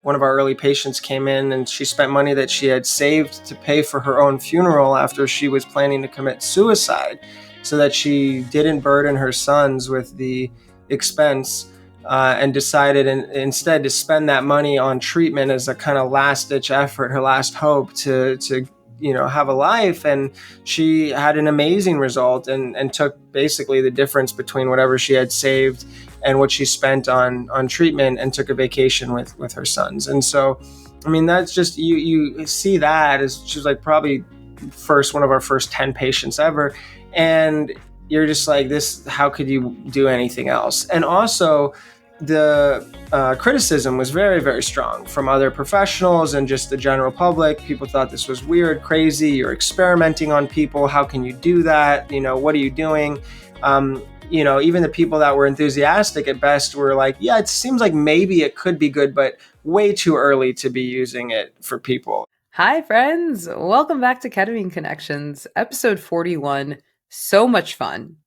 one of our early patients came in and she spent money that she had saved to pay for her own funeral after she was planning to commit suicide, so that she didn't burden her sons with the expense, and decided instead to spend that money on treatment as a kind of last ditch effort, her last hope to have a life. And she had an amazing result and took basically the difference between whatever she had saved and what she spent on treatment, and took a vacation with her sons. And so, I mean, that's just, you see that as she's like probably one of our first 10 patients ever. And you're just like, this, how could you do anything else? And also, the criticism was very, very strong from other professionals and just the general public. People thought this was weird, crazy. You're experimenting on people. How can you do that? What are you doing? Even the people that were enthusiastic at best were like, yeah, it seems like maybe it could be good, but way too early to be using it for people. Hi, friends. Welcome back to Ketamine Connections, episode 41. So much fun.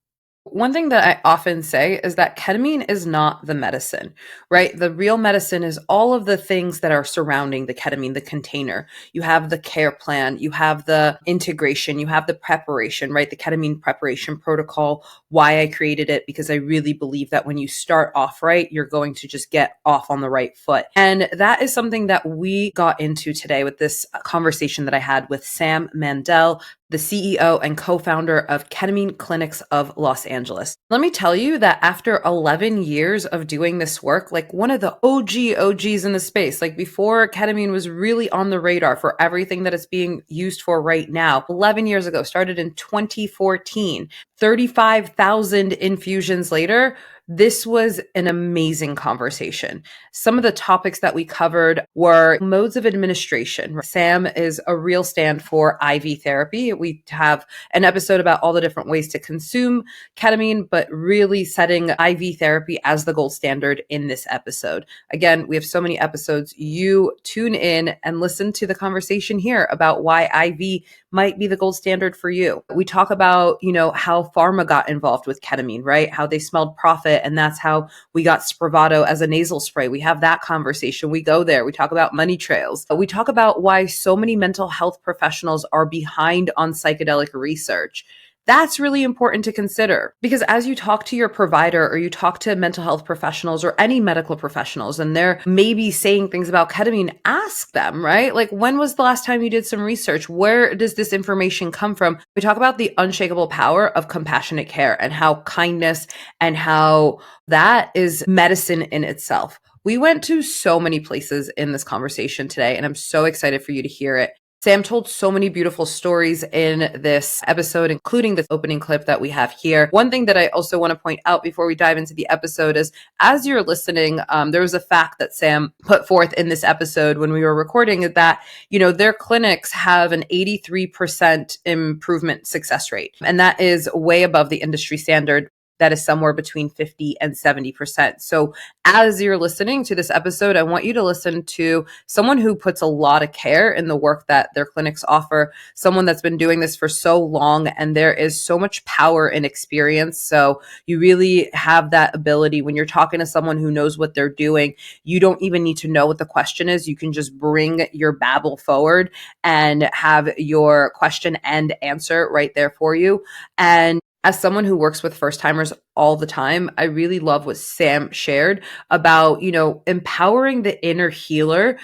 One thing that I often say is that ketamine is not the medicine, right? The real medicine is all of the things that are surrounding the ketamine, the container. You have the care plan, you have the integration, you have the preparation, right? The ketamine preparation protocol, why I created it, because I really believe that when you start off right, you're going to just get off on the right foot. And that is something that we got into today with this conversation that I had with Sam Mandel, the CEO and co-founder of Ketamine Clinics of Los Angeles. Let me tell you that after 11 years of doing this work, like one of the OGs in the space, like before ketamine was really on the radar for everything that it's being used for right now, 11 years ago, started in 2014, 35,000 infusions later, this was an amazing conversation. Some of the topics that we covered were modes of administration. Sam is a real stand for IV therapy. We have an episode about all the different ways to consume ketamine, but really setting IV therapy as the gold standard in this episode. Again, we have so many episodes. You tune in and listen to the conversation here about why IV might be the gold standard for you. We talk about, how pharma got involved with ketamine, right? How they smelled profit, and that's how we got Spravato as a nasal spray. We have that conversation. We go there. We talk about money trails. We talk about why so many mental health professionals are behind on psychedelic research. That's really important to consider, because as you talk to your provider or you talk to mental health professionals or any medical professionals, and they're maybe saying things about ketamine, ask them, right? Like, when was the last time you did some research? Where does this information come from? We talk about the unshakable power of compassionate care and how kindness and how that is medicine in itself. We went to so many places in this conversation today, and I'm so excited for you to hear it. Sam told so many beautiful stories in this episode, including the opening clip that we have here. One thing that I also want to point out before we dive into the episode is, as you're listening, there was a fact that Sam put forth in this episode when we were recording that, their clinics have an 83% improvement success rate. And that is way above the industry standard. That is somewhere between 50 and 70%. So as you're listening to this episode, I want you to listen to someone who puts a lot of care in the work that their clinics offer, someone that's been doing this for so long, and there is so much power in experience. So you really have that ability when you're talking to someone who knows what they're doing. You don't even need to know what the question is. You can just bring your babble forward and have your question and answer right there for you. And as someone who works with first timers all the time, I really love what Sam shared about, empowering the inner healer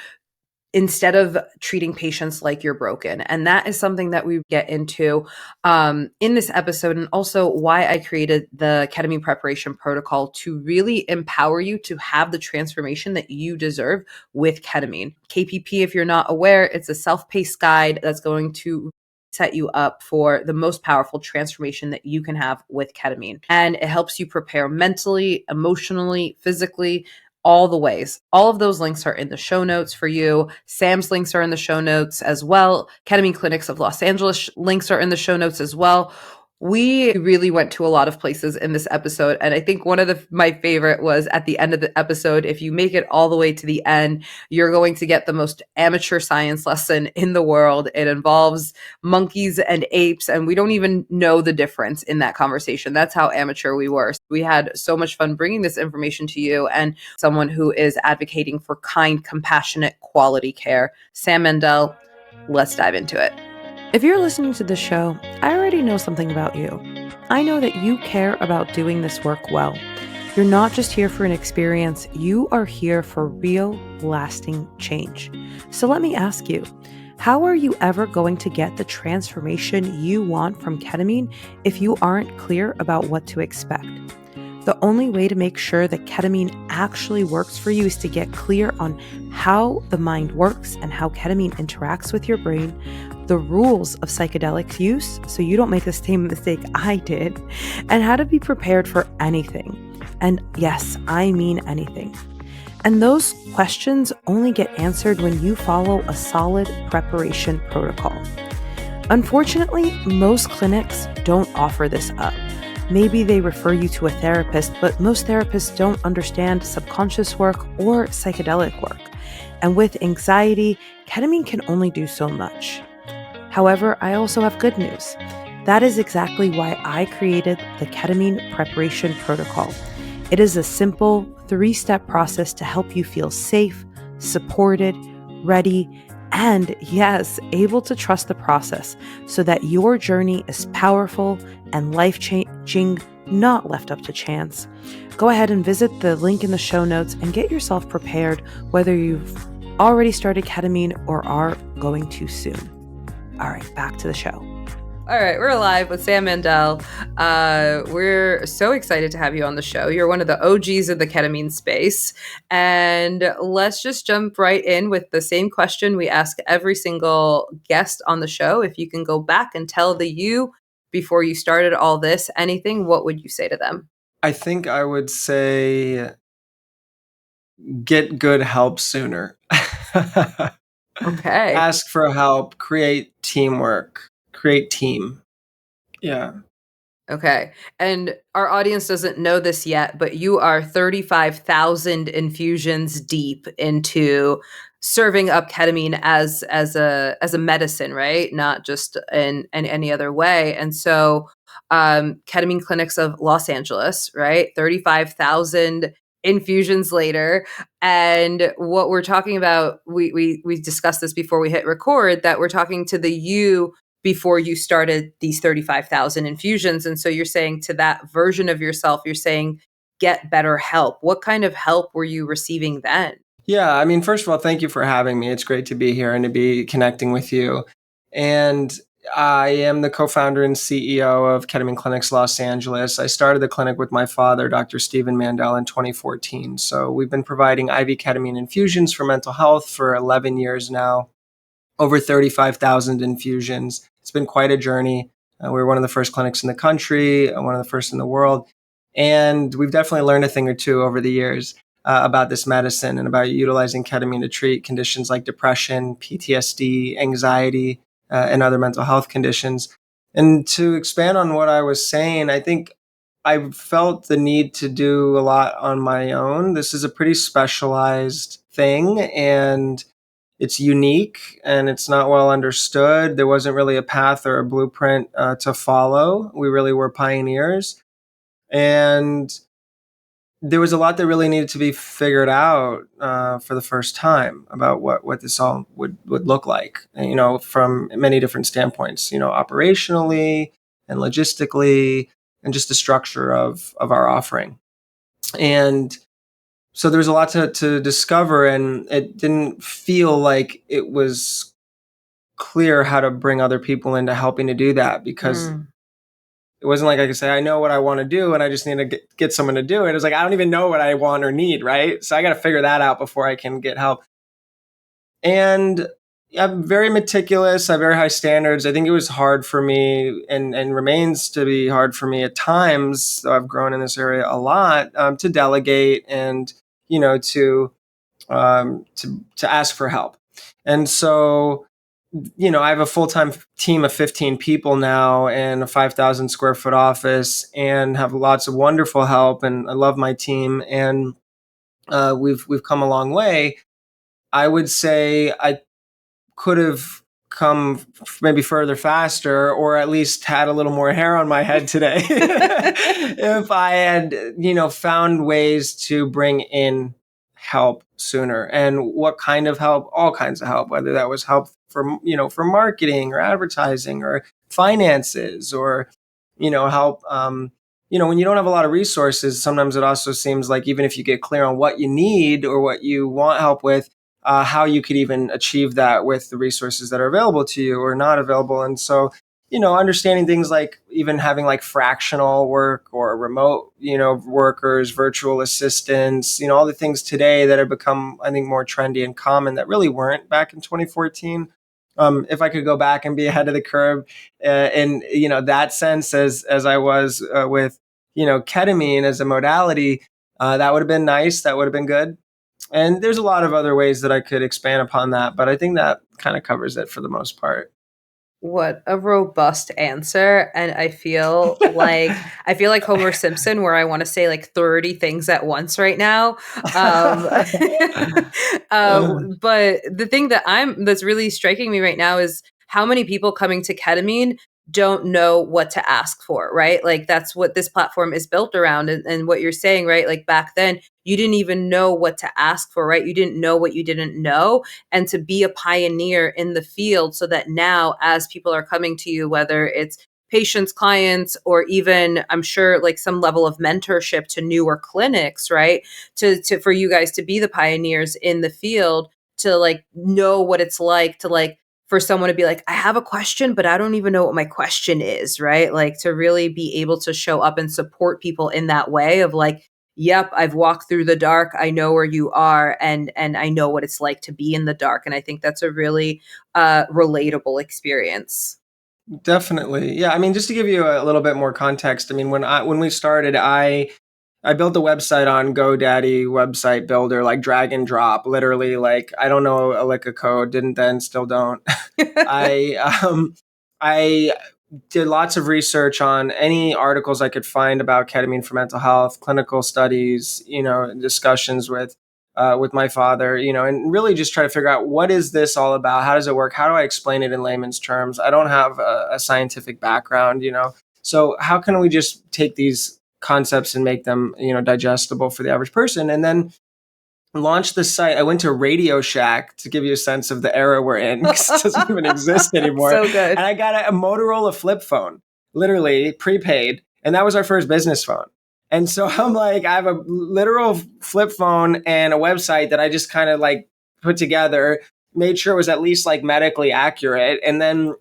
instead of treating patients like you're broken. And that is something that we get into in this episode, and also why I created the ketamine preparation protocol, to really empower you to have the transformation that you deserve with ketamine. KPP, if you're not aware, it's a self-paced guide that's going to set you up for the most powerful transformation that you can have with ketamine. And it helps you prepare mentally, emotionally, physically, all the ways. All of those links are in the show notes for you. Sam's links are in the show notes as well. Ketamine Clinics of Los Angeles links are in the show notes as well. We really went to a lot of places in this episode. And I think one of my favorite was at the end of the episode. If you make it all the way to the end, you're going to get the most amateur science lesson in the world. It involves monkeys and apes, and we don't even know the difference in that conversation. That's how amateur we were. We had so much fun bringing this information to you, and someone who is advocating for kind, compassionate, quality care. Sam Mandel, let's dive into it. If you're listening to this show, I already know something about you. I know that you care about doing this work well. You're not just here for an experience, you are here for real, lasting change. So let me ask you, how are you ever going to get the transformation you want from ketamine if you aren't clear about what to expect? The only way to make sure that ketamine actually works for you is to get clear on how the mind works and how ketamine interacts with your brain, the rules of psychedelic use so you don't make the same mistake I did, and how to be prepared for anything. And yes, I mean anything. And those questions only get answered when you follow a solid preparation protocol. Unfortunately, most clinics don't offer this up. Maybe they refer you to a therapist, but most therapists don't understand subconscious work or psychedelic work. And with anxiety, ketamine can only do so much. However, I also have good news. That is exactly why I created the Ketamine Preparation Protocol. It is a simple 3-step process to help you feel safe, supported, ready, and yes, able to trust the process so that your journey is powerful and life-changing, not left up to chance. Go ahead and visit the link in the show notes and get yourself prepared, whether you've already started ketamine or are going to soon. All right, back to the show. All right, we're live with Sam Mandel. We're so excited to have you on the show. You're one of the OGs of the ketamine space. And let's just jump right in with the same question we ask every single guest on the show. If you can go back and tell the you before you started all this, anything, what would you say to them? I think I would say get good help sooner. Okay. Ask for help, create teamwork, create team. Yeah. Okay. And our audience doesn't know this yet, but you are 35,000 infusions deep into serving up ketamine as a medicine, right? Not just in any other way. And so Ketamine Clinics of Los Angeles, right? 35,000 infusions later. And what we're talking about, we discussed this before we hit record, that we're talking to the you before you started these 35,000 infusions. And so you're saying to that version of yourself, you're saying, get better help. What kind of help were you receiving then? Yeah, I mean, first of all, thank you for having me. It's great to be here and to be connecting with you. And I am the co-founder and CEO of Ketamine Clinics Los Angeles. I started the clinic with my father, Dr. Sam Mandel, in 2014. So we've been providing IV ketamine infusions for mental health for 11 years now, over 35,000 infusions. It's been quite a journey. We were one of the first clinics in the country, one of the first in the world. And we've definitely learned a thing or two over the years about this medicine and about utilizing ketamine to treat conditions like depression, PTSD, anxiety, and other mental health conditions. And to expand on what I was saying, I think I felt the need to do a lot on my own. This is a pretty specialized thing, and it's unique and it's not well understood. There wasn't really a path or a blueprint to follow. We really were pioneers. And there was a lot that really needed to be figured out for the first time about what this all would look like, and, from many different standpoints, operationally and logistically, and just the structure of our offering. And so there was a lot to discover, and it didn't feel like it was clear how to bring other people into helping to do that, because it wasn't like I could say, I know what I want to do and I just need to get someone to do it. It was like, I don't even know what I want or need, right? So I got to figure that out before I can get help. And I'm very meticulous. I have very high standards. I think it was hard for me, and remains to be hard for me at times, though I've grown in this area a lot, to delegate and, to ask for help. And so I have a full-time team of 15 people now and a 5,000 square foot office and have lots of wonderful help. And I love my team. And we've come a long way. I would say I could have come maybe further faster, or at least had a little more hair on my head today if I had, found ways to bring in help sooner. And what kind of help? All kinds of help, whether that was help for marketing or advertising or finances or, help. When you don't have a lot of resources, sometimes it also seems like even if you get clear on what you need or what you want help with, how you could even achieve that with the resources that are available to you or not available. And so, understanding things like even having like fractional work or remote, workers, virtual assistants, all the things today that have become, I think, more trendy and common that really weren't back in 2014. If I could go back and be ahead of the curve in, that sense, as I was with, ketamine as a modality, that would have been nice. That would have been good. And there's a lot of other ways that I could expand upon that, but I think that kind of covers it for the most part. What a robust answer. And I feel like Homer Simpson, where I want to say like 30 things at once right now. But the thing that's really striking me right now is how many people coming to ketamine don't know what to ask for, right? Like that's what this platform is built around. And what you're saying, right? Like back then, you didn't even know what to ask for, right? You didn't know what you didn't know. And to be a pioneer in the field so that now, as people are coming to you, whether it's patients, clients, or even I'm sure like some level of mentorship to newer clinics, right? To for you guys to be the pioneers in the field, to like know what it's like to like for someone to be like, I have a question, but I don't even know what my question is, right? Like to really be able to show up and support people in that way of like, yep, I've walked through the dark. I know where you are, and I know what it's like to be in the dark. And I think that's a really relatable experience. Definitely. Yeah. I mean, just to give you a little bit more context, I mean, when we started, I built a website on GoDaddy website builder, like drag and drop, literally. Like I don't know a lick of code, didn't then, still don't. I I did lots of research on any articles I could find about ketamine for mental health, clinical studies, discussions with my father, and really just try to figure out what is this all about? How does it work? How do I explain it in layman's terms? I don't have a scientific background, so how can we just take these concepts and make them, digestible for the average person? And then launched the site. I went to Radio Shack to give you a sense of the era we're in because it doesn't even exist anymore. So good. And I got a Motorola flip phone, literally prepaid. And that was our first business phone. And so I'm like, I have a literal flip phone and a website that I just kind of like put together, made sure it was at least like medically accurate. And then,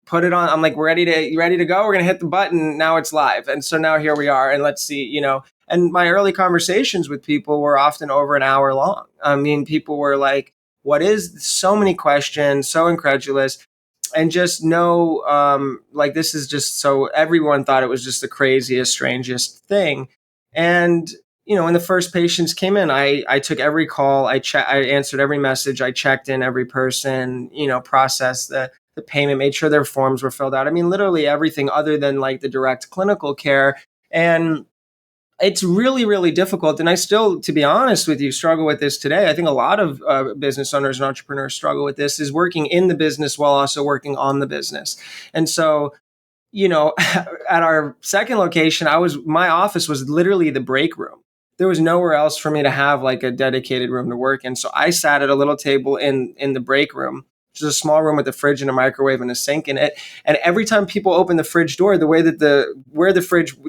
put it on. I'm like, you ready to go? We're going to hit the button. Now it's live. And so now here we are. And let's see, and my early conversations with people were often over an hour long. I mean, people were like, what is so many questions, so incredulous, and just no, like this is just so everyone thought it was just the craziest, strangest thing. And, when the first patients came in, I took every call, I answered every message, I checked in every person, processed the payment, made sure their forms were filled out. I mean, literally everything other than like the direct clinical care. And it's really, really difficult. And I still, to be honest with you, struggle with this today. I think a lot of business owners and entrepreneurs struggle with this, is working in the business while also working on the business. And so, at our second location, my office was literally the break room. There was nowhere else for me to have like a dedicated room to work in. So I sat at a little table in the break room, which is a small room with a fridge and a microwave and a sink in it. And every time people open the fridge door, the way that the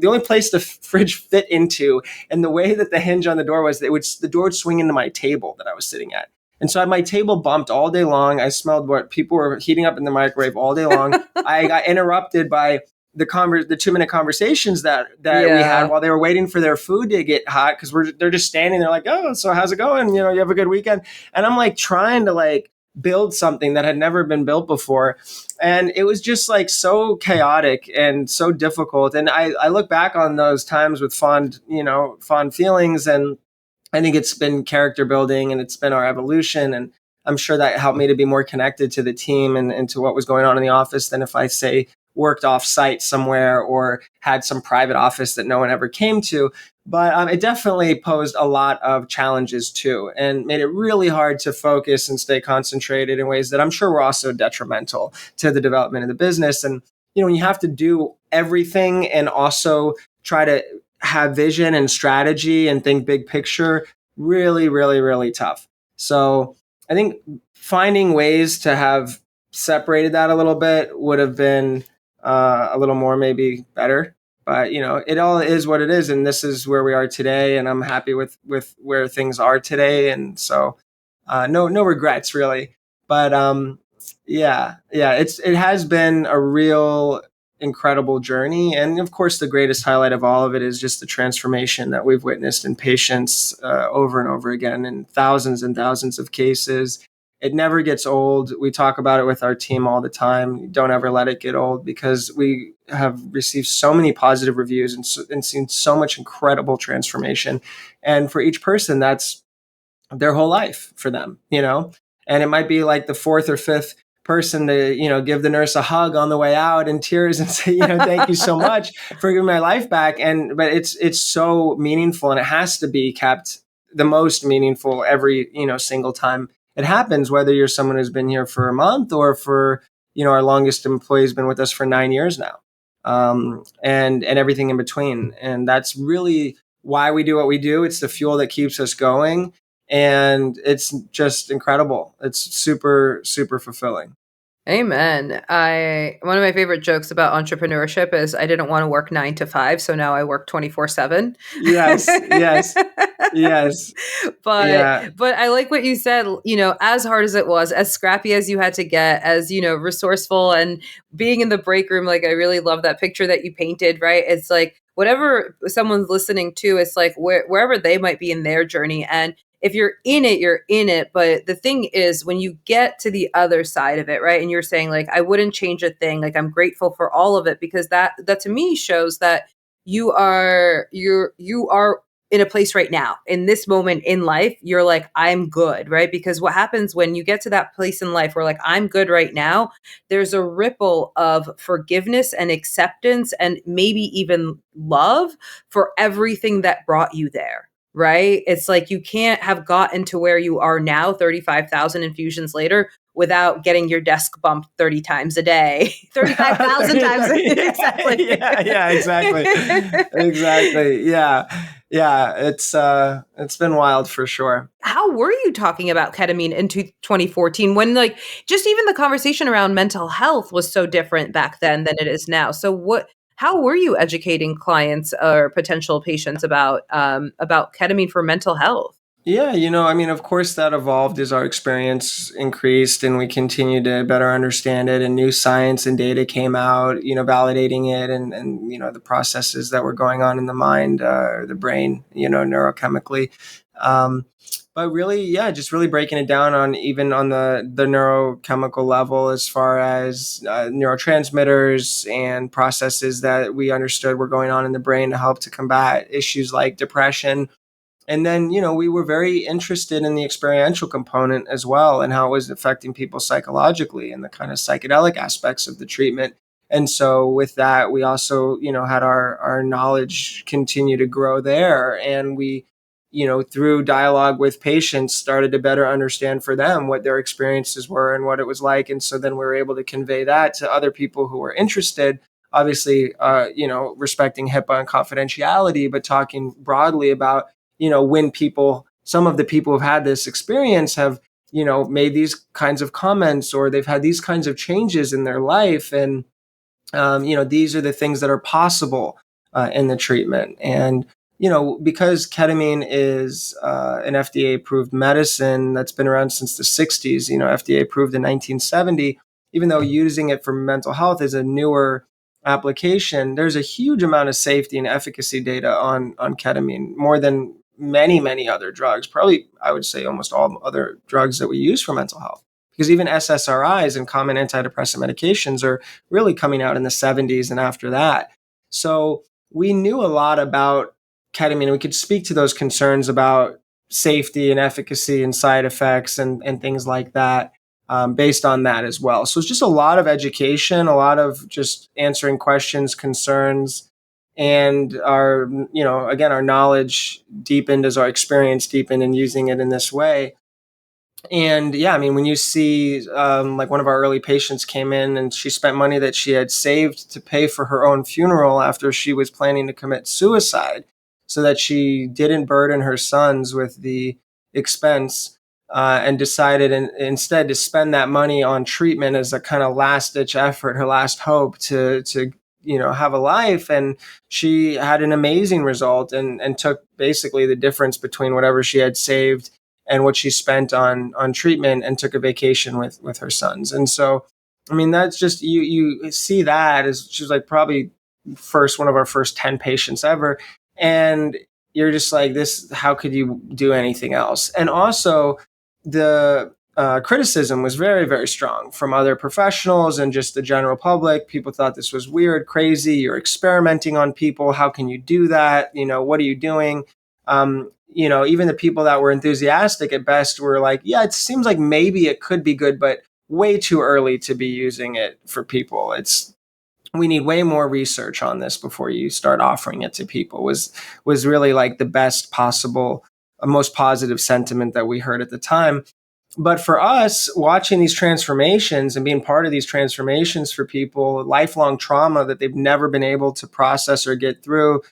only place the fridge fit into, and the way that the hinge on the door was, the door would swing into my table that I was sitting at. And so I had my table bumped all day long. I smelled what people were heating up in the microwave all day long. I got interrupted by the 2-minute conversations that we had while they were waiting for their food to get hot, because they're just standing there like, oh, so how's it going? You have a good weekend. And I'm like trying to like build something that had never been built before. And it was just like so chaotic and so difficult. And I look back on those times with fond feelings. And I think it's been character building and it's been our evolution. And I'm sure that helped me to be more connected to the team and to what was going on in the office than if I say worked off site somewhere or had some private office that no one ever came to. But it definitely posed a lot of challenges too, and made it really hard to focus and stay concentrated in ways that I'm sure were also detrimental to the development of the business. And when you have to do everything and also try to have vision and strategy and think big picture, really, really, really tough. So I think finding ways to have separated that a little bit would have been a little more maybe better. But it all is what it is, and this is where we are today, and I'm happy with where things are today, and so no regrets really. But it has been a real incredible journey, and of course the greatest highlight of all of it is just the transformation that we've witnessed in patients over and over again in thousands and thousands of cases. It never gets old. We talk about it with our team all the time. Don't ever let it get old, because we have received so many positive reviews and seen so much incredible transformation. And for each person, that's their whole life for them, and it might be like the fourth or fifth person to, give the nurse a hug on the way out in tears and say, thank you so much for giving my life back. But it's so meaningful, and it has to be kept the most meaningful every, single time it happens, whether you're someone who's been here for a month or for, our longest employee has been with us for 9 years now. And everything in between. And that's really why we do what we do. It's the fuel that keeps us going. And it's just incredible. It's super, super fulfilling. Amen. One of my favorite jokes about entrepreneurship is I didn't want to work 9 to 5, so now I work 24/7. Yes, yes, yes. But I like what you said, as hard as it was, as scrappy as you had to get, as, resourceful, and being in the break room, like I really love that picture that you painted, right? It's like whatever someone's listening to, it's like wherever they might be in their journey. And if you're in it, you're in it. But the thing is, when you get to the other side of it, right? And you're saying like, I wouldn't change a thing. Like, I'm grateful for all of it, because that to me shows that you are in a place right now, in this moment in life, you're like, I'm good, right? Because what happens when you get to that place in life where like, I'm good right now, there's a ripple of forgiveness and acceptance and maybe even love for everything that brought you there. Right? It's like you can't have gotten to where you are now, 35,000 infusions later, without getting your desk bumped 30 times a day. 35,000 times a day. Exactly. Yeah, exactly. Exactly. Yeah. It's been wild for sure. How were you talking about ketamine in 2014 when like just even the conversation around mental health was so different back then than it is now? So how were you educating clients or potential patients about ketamine for mental health? Yeah, of course that evolved as our experience increased and we continued to better understand it, and new science and data came out, validating it, and the processes that were going on in the mind, the brain, neurochemically. But really, yeah, just really breaking it down on even on the neurochemical level, as far as neurotransmitters and processes that we understood were going on in the brain to help to combat issues like depression. And then, we were very interested in the experiential component as well, and how it was affecting people psychologically and the kind of psychedelic aspects of the treatment. And so with that, we also, had our knowledge continue to grow there. And we, through dialogue with patients, started to better understand for them what their experiences were and what it was like. And so then we were able to convey that to other people who were interested, obviously, respecting HIPAA and confidentiality, but talking broadly about, when some of the people who've had this experience have, made these kinds of comments, or they've had these kinds of changes in their life. And, these are the things that are possible in the treatment. And, because ketamine is an FDA approved medicine that's been around since the 60s, FDA approved in 1970, even though using it for mental health is a newer application, there's a huge amount of safety and efficacy data on ketamine, more than many, many other drugs. Probably, I would say almost all other drugs that we use for mental health. Because even SSRIs and common antidepressant medications are really coming out in the 70s and after that. So we knew a lot about ketamine, and we could speak to those concerns about safety and efficacy and side effects and things like that, based on that as well. So it's just a lot of education, a lot of just answering questions, concerns, and our knowledge deepened as our experience deepened in using it in this way. And yeah, I mean, when you see, like one of our early patients came in and she spent money that she had saved to pay for her own funeral after she was planning to commit suicide, so that she didn't burden her sons with the expense, and decided instead to spend that money on treatment as a kind of last ditch effort, her last hope to have a life. And she had an amazing result, and took basically the difference between whatever she had saved and what she spent on treatment, and took a vacation with her sons. And so, I mean, that's just, you see that as she was like probably one of our first 10 patients ever. And you're just like, this, how could you do anything else? And also the criticism was very, very strong from other professionals and just the general public. People thought this was weird, crazy. You're experimenting on people. How can you do that? What are you doing? Even the people that were enthusiastic at best were like, yeah, it seems like maybe it could be good, but way too early to be using it for people. We need way more research on this before you start offering it to people, was really like the best possible, most positive sentiment that we heard at the time. But for us, watching these transformations and being part of these transformations for people, lifelong trauma that they've never been able to process or get through,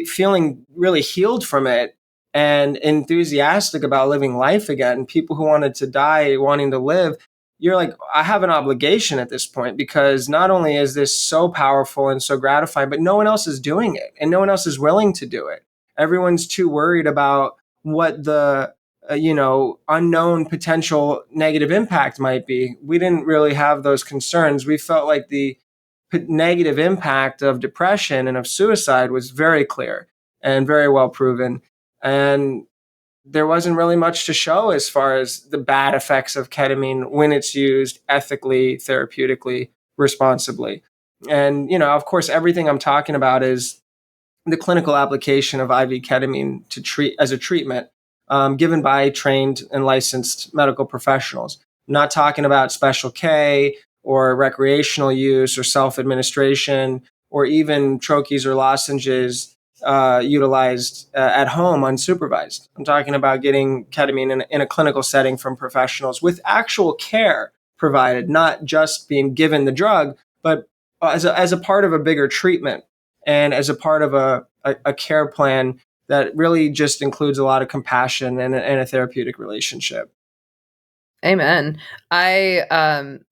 feeling really healed from it and enthusiastic about living life again, people who wanted to die wanting to live, you're like, I have an obligation at this point, because not only is this so powerful and so gratifying, but no one else is doing it and no one else is willing to do it. Everyone's too worried about what the unknown potential negative impact might be. We didn't really have those concerns. We felt like the negative impact of depression and of suicide was very clear and very well proven. And there wasn't really much to show as far as the bad effects of ketamine when it's used ethically, therapeutically, responsibly. And, of course, everything I'm talking about is the clinical application of IV ketamine to treat as a treatment, given by trained and licensed medical professionals. I'm not talking about special K or recreational use or self-administration or even troches or lozenges utilized at home unsupervised. I'm talking about getting ketamine in a clinical setting from professionals with actual care provided, not just being given the drug, but as a part of a bigger treatment and as a part of a care plan that really just includes a lot of compassion and a therapeutic relationship. Amen. I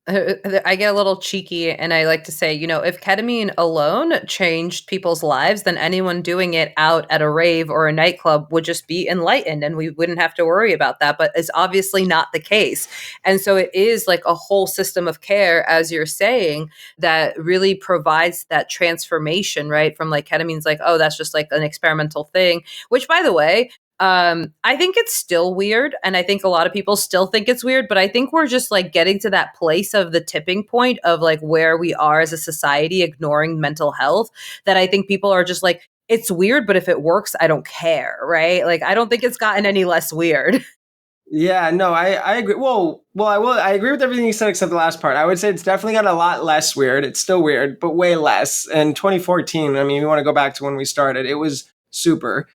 get a little cheeky and I like to say, if ketamine alone changed people's lives, then anyone doing it out at a rave or a nightclub would just be enlightened and we wouldn't have to worry about that. But it's obviously not the case. And so it is like a whole system of care, as you're saying, that really provides that transformation, right? From like ketamine's like, oh, that's just like an experimental thing, which, by the way, I think it's still weird. And I think a lot of people still think it's weird, but I think we're just like getting to that place of the tipping point of like where we are as a society ignoring mental health, that I think people are just like, it's weird, but if it works, I don't care. Right. Like, I don't think it's gotten any less weird. Yeah, no, I agree. I agree with everything you said except the last part. I would say it's definitely got a lot less weird. It's still weird, but way less. And 2014, I mean, you want to go back to when we started, it was super.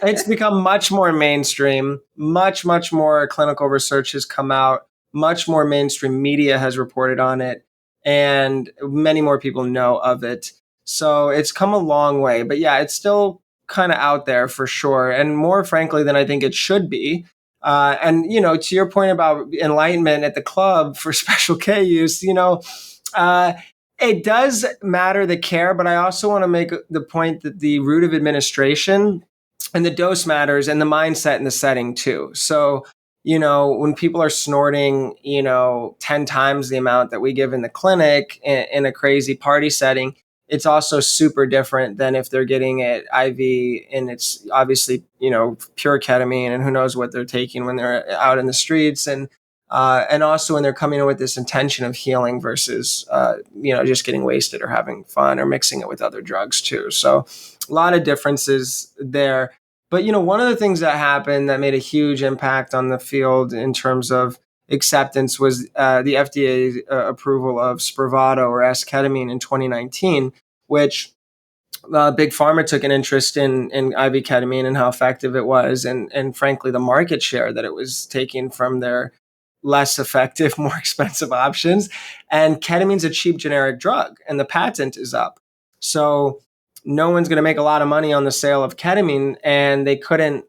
It's become much more mainstream, much more clinical research has come out, much more mainstream media has reported on it, and many more people know of it. So it's come a long way, but yeah, it's still kind of out there for sure, and more frankly than I think it should be. And to your point about enlightenment at the club for special K use, it does matter the care, but I also want to make the point that the route of administration and the dose matters, and the mindset and the setting too. So, when people are snorting, 10 times the amount that we give in the clinic in a crazy party setting, it's also super different than if they're getting it IV and it's obviously, pure ketamine, and who knows what they're taking when they're out in the streets. And also when they're coming in with this intention of healing versus, just getting wasted or having fun or mixing it with other drugs too. So a lot of differences there. But, one of the things that happened that made a huge impact on the field in terms of acceptance was the FDA approval of Spravato or S-ketamine in 2019, which Big Pharma took an interest in IV ketamine and how effective it was, and frankly, the market share that it was taking from their less effective, more expensive options. And ketamine's a cheap generic drug, and the patent is up. So no one's going to make a lot of money on the sale of ketamine, and they couldn't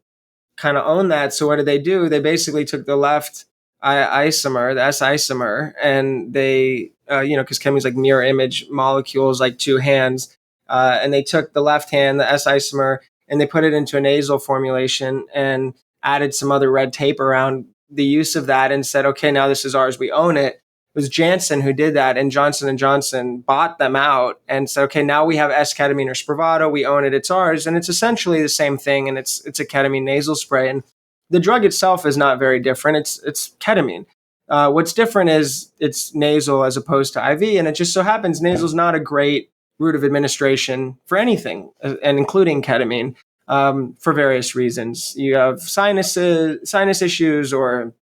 kind of own that. So what did they do? They basically took the left isomer, the S isomer, and they, because ketamine's like mirror image molecules, like two hands, and they took the left hand, the S isomer, and they put it into a nasal formulation and added some other red tape around the use of that and said, okay, now this is ours. We own it. It was Janssen who did that, and Johnson & Johnson bought them out and said, okay, now we have S-ketamine or Spravato. We own it. It's ours. And it's essentially the same thing, and it's a ketamine nasal spray. And the drug itself is not very different. It's ketamine. What's different is it's nasal as opposed to IV, and it just so happens nasal is not a great route of administration for anything, and including ketamine, for various reasons. You have sinus issues, or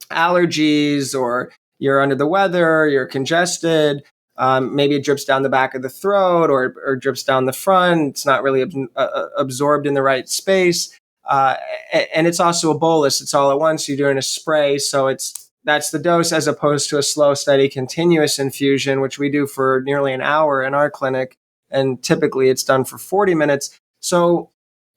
allergies, or you're under the weather, you're congested. Maybe it drips down the back of the throat, or drips down the front. It's not really absorbed in the right space. And it's also a bolus. It's all at once. You're doing a spray. So that's the dose, as opposed to a slow, steady, continuous infusion, which we do for nearly an hour in our clinic. And typically it's done for 40 minutes. So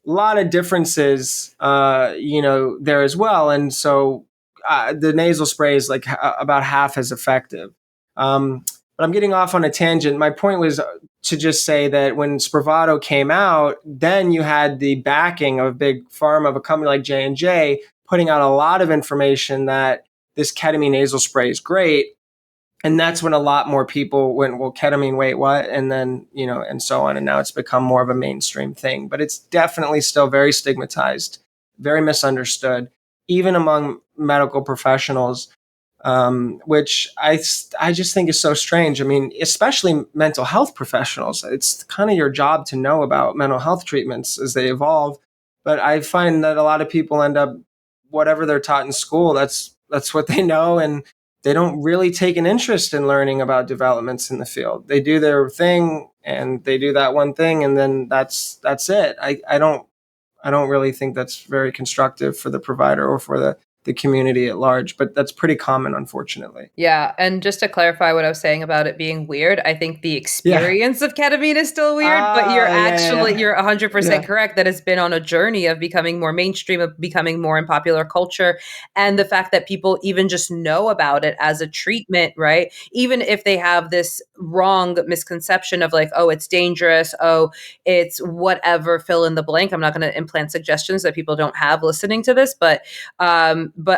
a lot of differences, there as well. And so the nasal spray is like about half as effective. But I'm getting off on a tangent. My point was to just say that when Spravato came out, then you had the backing of Big Pharma, of a company like J&J, putting out a lot of information that this ketamine nasal spray is great. And that's when a lot more people went, well, ketamine, wait, what? And then, and so on. And now it's become more of a mainstream thing. But it's definitely still very stigmatized, very misunderstood, even among medical professionals, which I just think is so strange. I mean, especially mental health professionals. It's kind of your job to know about mental health treatments as they evolve. But I find that a lot of people end up, whatever they're taught in school, that's what they know. And they don't really take an interest in learning about developments in the field. They do their thing, and they do that one thing, and then that's it. I don't really think that's very constructive for the provider or for the community at large, but that's pretty common, unfortunately. Yeah. And just to clarify what I was saying about it being weird, I think the experience of ketamine is still weird, but you're you're 100% correct that it's been on a journey of becoming more mainstream, of becoming more in popular culture. And the fact that people even just know about it as a treatment, right? Even if they have this wrong misconception of like, oh, it's dangerous. Oh, it's whatever, fill in the blank. I'm not going to implant suggestions that people don't have listening to this, but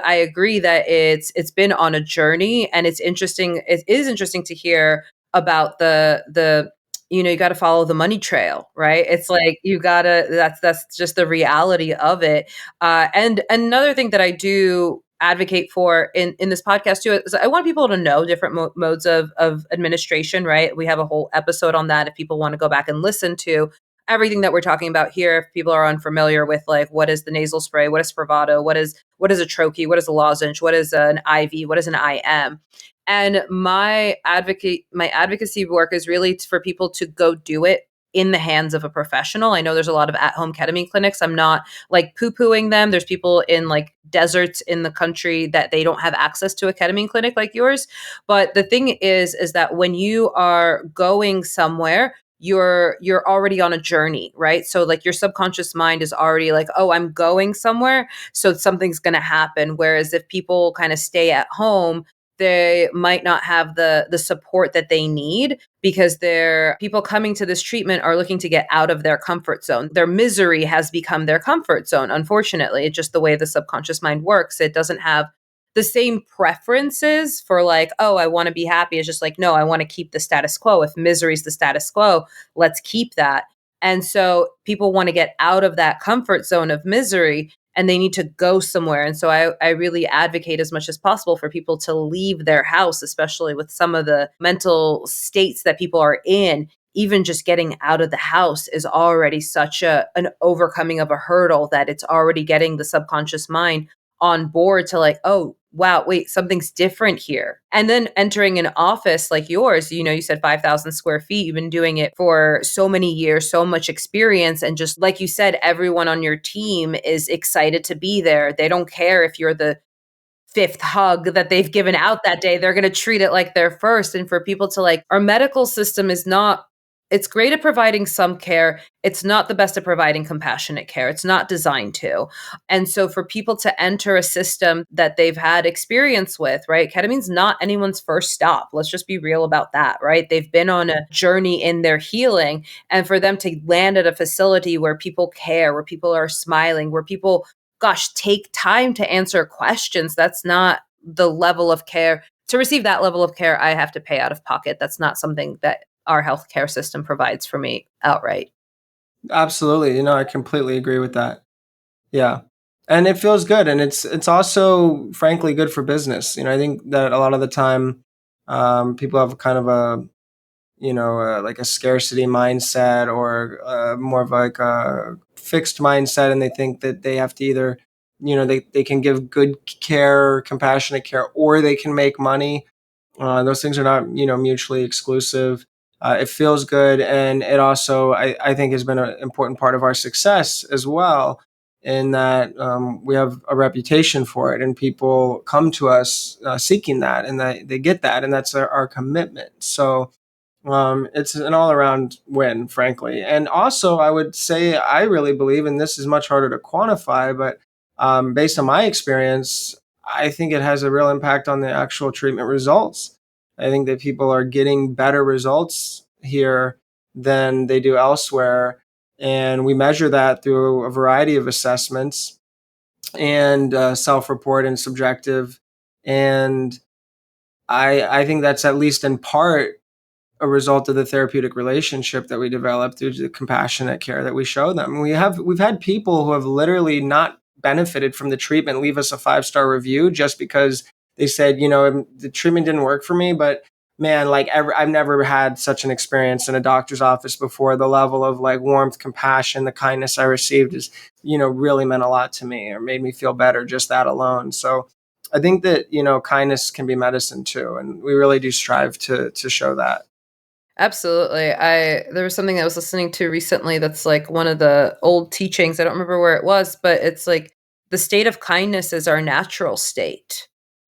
I agree that it's been on a journey, and it's interesting. It is interesting to hear about the you got to follow the money trail, right? It's like that's just the reality of it. And another thing that I do advocate for in this podcast too is I want people to know different modes of administration, right? We have a whole episode on that if people want to go back and listen to everything that we're talking about here. If people are unfamiliar with like what is the nasal spray, what is Spravato, what is a troche, what is a lozenge, what is an IV, what is an IM. And my advocacy work is really for people to go do it in the hands of a professional. I know there's a lot of at-home ketamine clinics. I'm not like poo-pooing them. There's people in like deserts in the country that they don't have access to a ketamine clinic like yours. But the thing is that when you are going somewhere, you're already on a journey, right? So like your subconscious mind is already like, oh, I'm going somewhere, so something's going to happen. Whereas if people kind of stay at home, they might not have the support that they need, because people coming to this treatment are looking to get out of their comfort zone. Their misery has become their comfort zone. Unfortunately, it's just the way the subconscious mind works. It doesn't have the same preferences for like, oh, I want to be happy. It's just like, no, I want to keep the status quo. If misery is the status quo, let's keep that. And so people want to get out of that comfort zone of misery, and they need to go somewhere. And so I really advocate as much as possible for people to leave their house, especially with some of the mental states that people are in. even just getting out of the house is already such an overcoming of a hurdle that it's already getting the subconscious mind on board to like, oh, wow, wait, something's different here. And then entering an office like yours, you said 5,000 square feet, you've been doing it for so many years, so much experience. And just like you said, everyone on your team is excited to be there. They don't care if you're the fifth hug that they've given out that day. They're going to treat it like they're first. And for people to like, our medical system is not, it's great at providing some care. It's not the best at providing compassionate care. It's not designed to. And so for people to enter a system that they've had experience with, right? Ketamine's not anyone's first stop. Let's just be real about that, right? They've been on a journey in their healing. And for them to land at a facility where people care, where people are smiling, where people, gosh, take time to answer questions, that's not the level of care. To receive that level of care, I have to pay out of pocket. That's not something that our healthcare system provides for me outright. Absolutely. I completely agree with that. Yeah. And it feels good. And it's also frankly good for business. I think that a lot of the time, people have kind of like a scarcity mindset, or more of like a fixed mindset. And they think that they have to either, they can give good care, compassionate care, or they can make money. Those things are not, mutually exclusive. It feels good. And it also, I think, has been an important part of our success as well, in that we have a reputation for it, and people come to us seeking that, and they get that. And that's our commitment. So it's an all around win, frankly. And also, I would say, I really believe, and this is much harder to quantify, but based on my experience, I think it has a real impact on the actual treatment results. I think that people are getting better results here than they do elsewhere. And we measure that through a variety of assessments, and self report and subjective. And I think that's at least in part a result of the therapeutic relationship that we develop through the compassionate care that we show them. We've had people who have literally not benefited from the treatment leave us a 5-star review just because they said, the treatment didn't work for me, but man, like I've never had such an experience in a doctor's office before. The level of like warmth, compassion, the kindness I received is, really meant a lot to me, or made me feel better, just that alone. So I think that, kindness can be medicine too. And we really do strive to show that. Absolutely. There was something I was listening to recently that's like one of the old teachings. I don't remember where it was, but it's like the state of kindness is our natural state.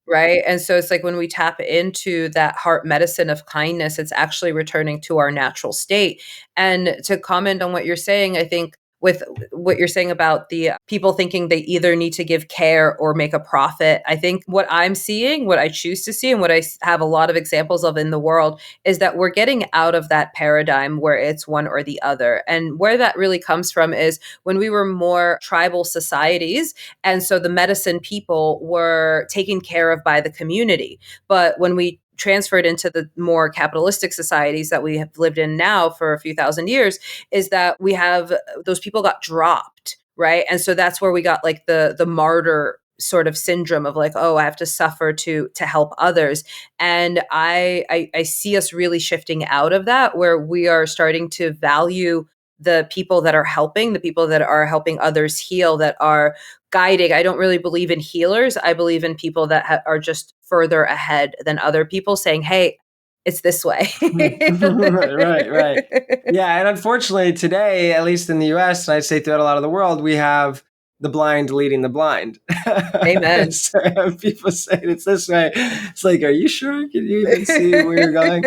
Right. And so it's like when we tap into that heart medicine of kindness, it's actually returning to our natural state. And to comment on what you're saying, I think with what you're saying about the people thinking they either need to give care or make a profit, I think what I'm seeing, what I choose to see, and what I have a lot of examples of in the world is that we're getting out of that paradigm where it's one or the other. And where that really comes from is when we were more tribal societies. And so the medicine people were taken care of by the community. But when we transferred into the more capitalistic societies that we have lived in now for a few thousand years, is that we have those people got dropped, right? And so that's where we got like the martyr sort of syndrome of like, oh, I have to suffer to help others. And I see us really shifting out of that, where we are starting to value the people that are helping, the people that are helping others heal, that are guiding. I don't really believe in healers. I believe in people that are just further ahead than other people, saying, hey, it's this way. Right. Yeah. And unfortunately, today, at least in the US, and I'd say throughout a lot of the world, we have the blind leading the blind. Amen. So people say it's this way. It's like, are you sure? Can you even see where you're going?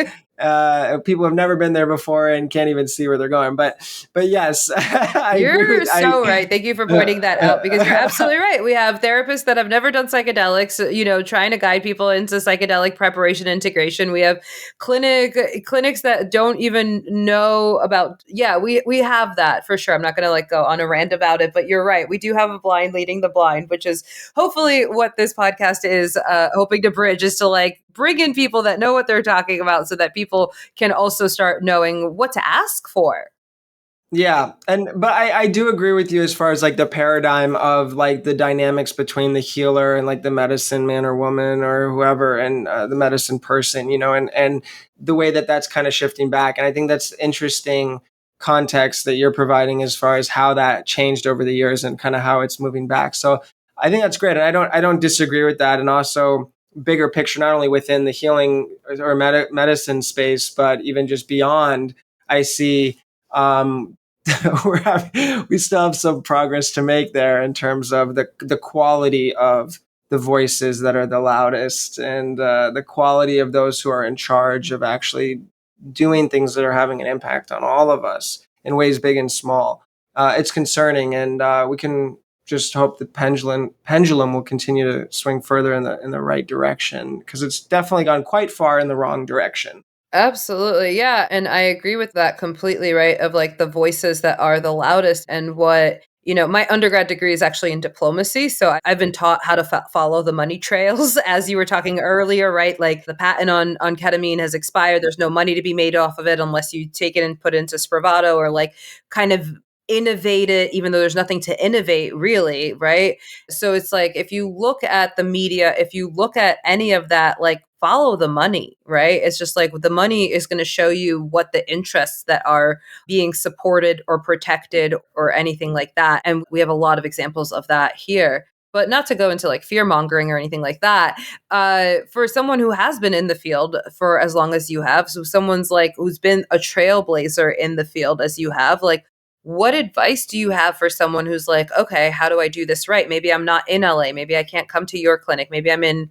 People have never been there before and can't even see where they're going. But yes, I agree You're with so right. Thank you for pointing that out, because you're absolutely right. We have therapists that have never done psychedelics, trying to guide people into psychedelic preparation integration. We have clinics that don't even know about. Yeah, we have that for sure. I'm not going to like go on a rant about it, but you're right. We do have a blind leading the blind, which is hopefully what this podcast is hoping to bridge, is to like bring in people that know what they're talking about, so that people can also start knowing what to ask for. Yeah, but I do agree with you as far as like the paradigm of like the dynamics between the healer and like the medicine man or woman or whoever, and the medicine person, and the way that that's kind of shifting back. And I think that's interesting context that you're providing as far as how that changed over the years and kind of how it's moving back. So I think that's great, and I don't disagree with that. And also bigger picture, not only within the healing or medicine space, but even just beyond. I see um, we still have some progress to make there in terms of the quality of the voices that are the loudest, and the quality of those who are in charge of actually doing things that are having an impact on all of us in ways big and small. It's concerning, and we can just hope the pendulum will continue to swing further in the right direction, because it's definitely gone quite far in the wrong direction. Absolutely. Yeah. And I agree with that completely, right? Of like the voices that are the loudest and what, my undergrad degree is actually in diplomacy. So I've been taught how to follow the money trails, as you were talking earlier, right? Like the patent on ketamine has expired. There's no money to be made off of it unless you take it and put it into Spravato, or like kind of innovate it, even though there's nothing to innovate really, right? So it's like, if you look at the media, if you look at any of that, like follow the money, right? It's just like the money is going to show you what the interests that are being supported or protected or anything like that. And we have a lot of examples of that here. But not to go into like fear mongering or anything like that. For someone who has been in the field for as long as you have, so someone's like who's been a trailblazer in the field as you have, like what advice do you have for someone who's like, okay, how do I do this right? Maybe I'm not in LA. Maybe I can't come to your clinic. Maybe I'm in,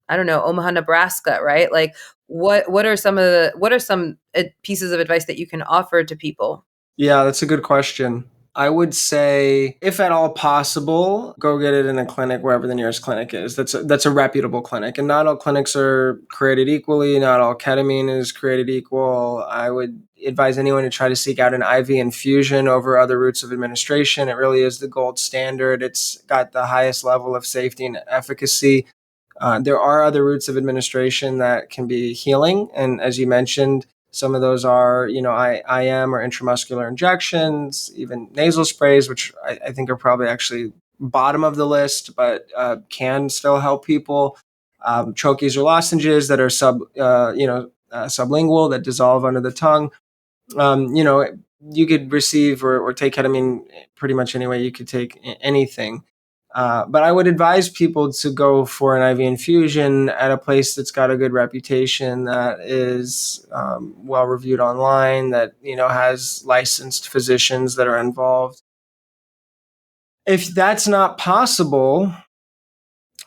I don't know, Omaha, Nebraska, right? Like what are some pieces of advice that you can offer to people? Yeah, that's a good question. I would say, if at all possible, go get it in a clinic wherever the nearest clinic is. That's a reputable clinic, and not all clinics are created equally. Not all ketamine is created equal. I would advise anyone to try to seek out an IV infusion over other routes of administration. It really is the gold standard. It's got the highest level of safety and efficacy. There are other routes of administration that can be healing, and as you mentioned, some of those are, IM or intramuscular injections, even nasal sprays, which I think are probably actually bottom of the list, but can still help people. Troches or lozenges that are sublingual, that dissolve under the tongue. You could receive or take ketamine pretty much any way you could take anything. But I would advise people to go for an IV infusion at a place that's got a good reputation, that is well reviewed online, that has licensed physicians that are involved. If that's not possible,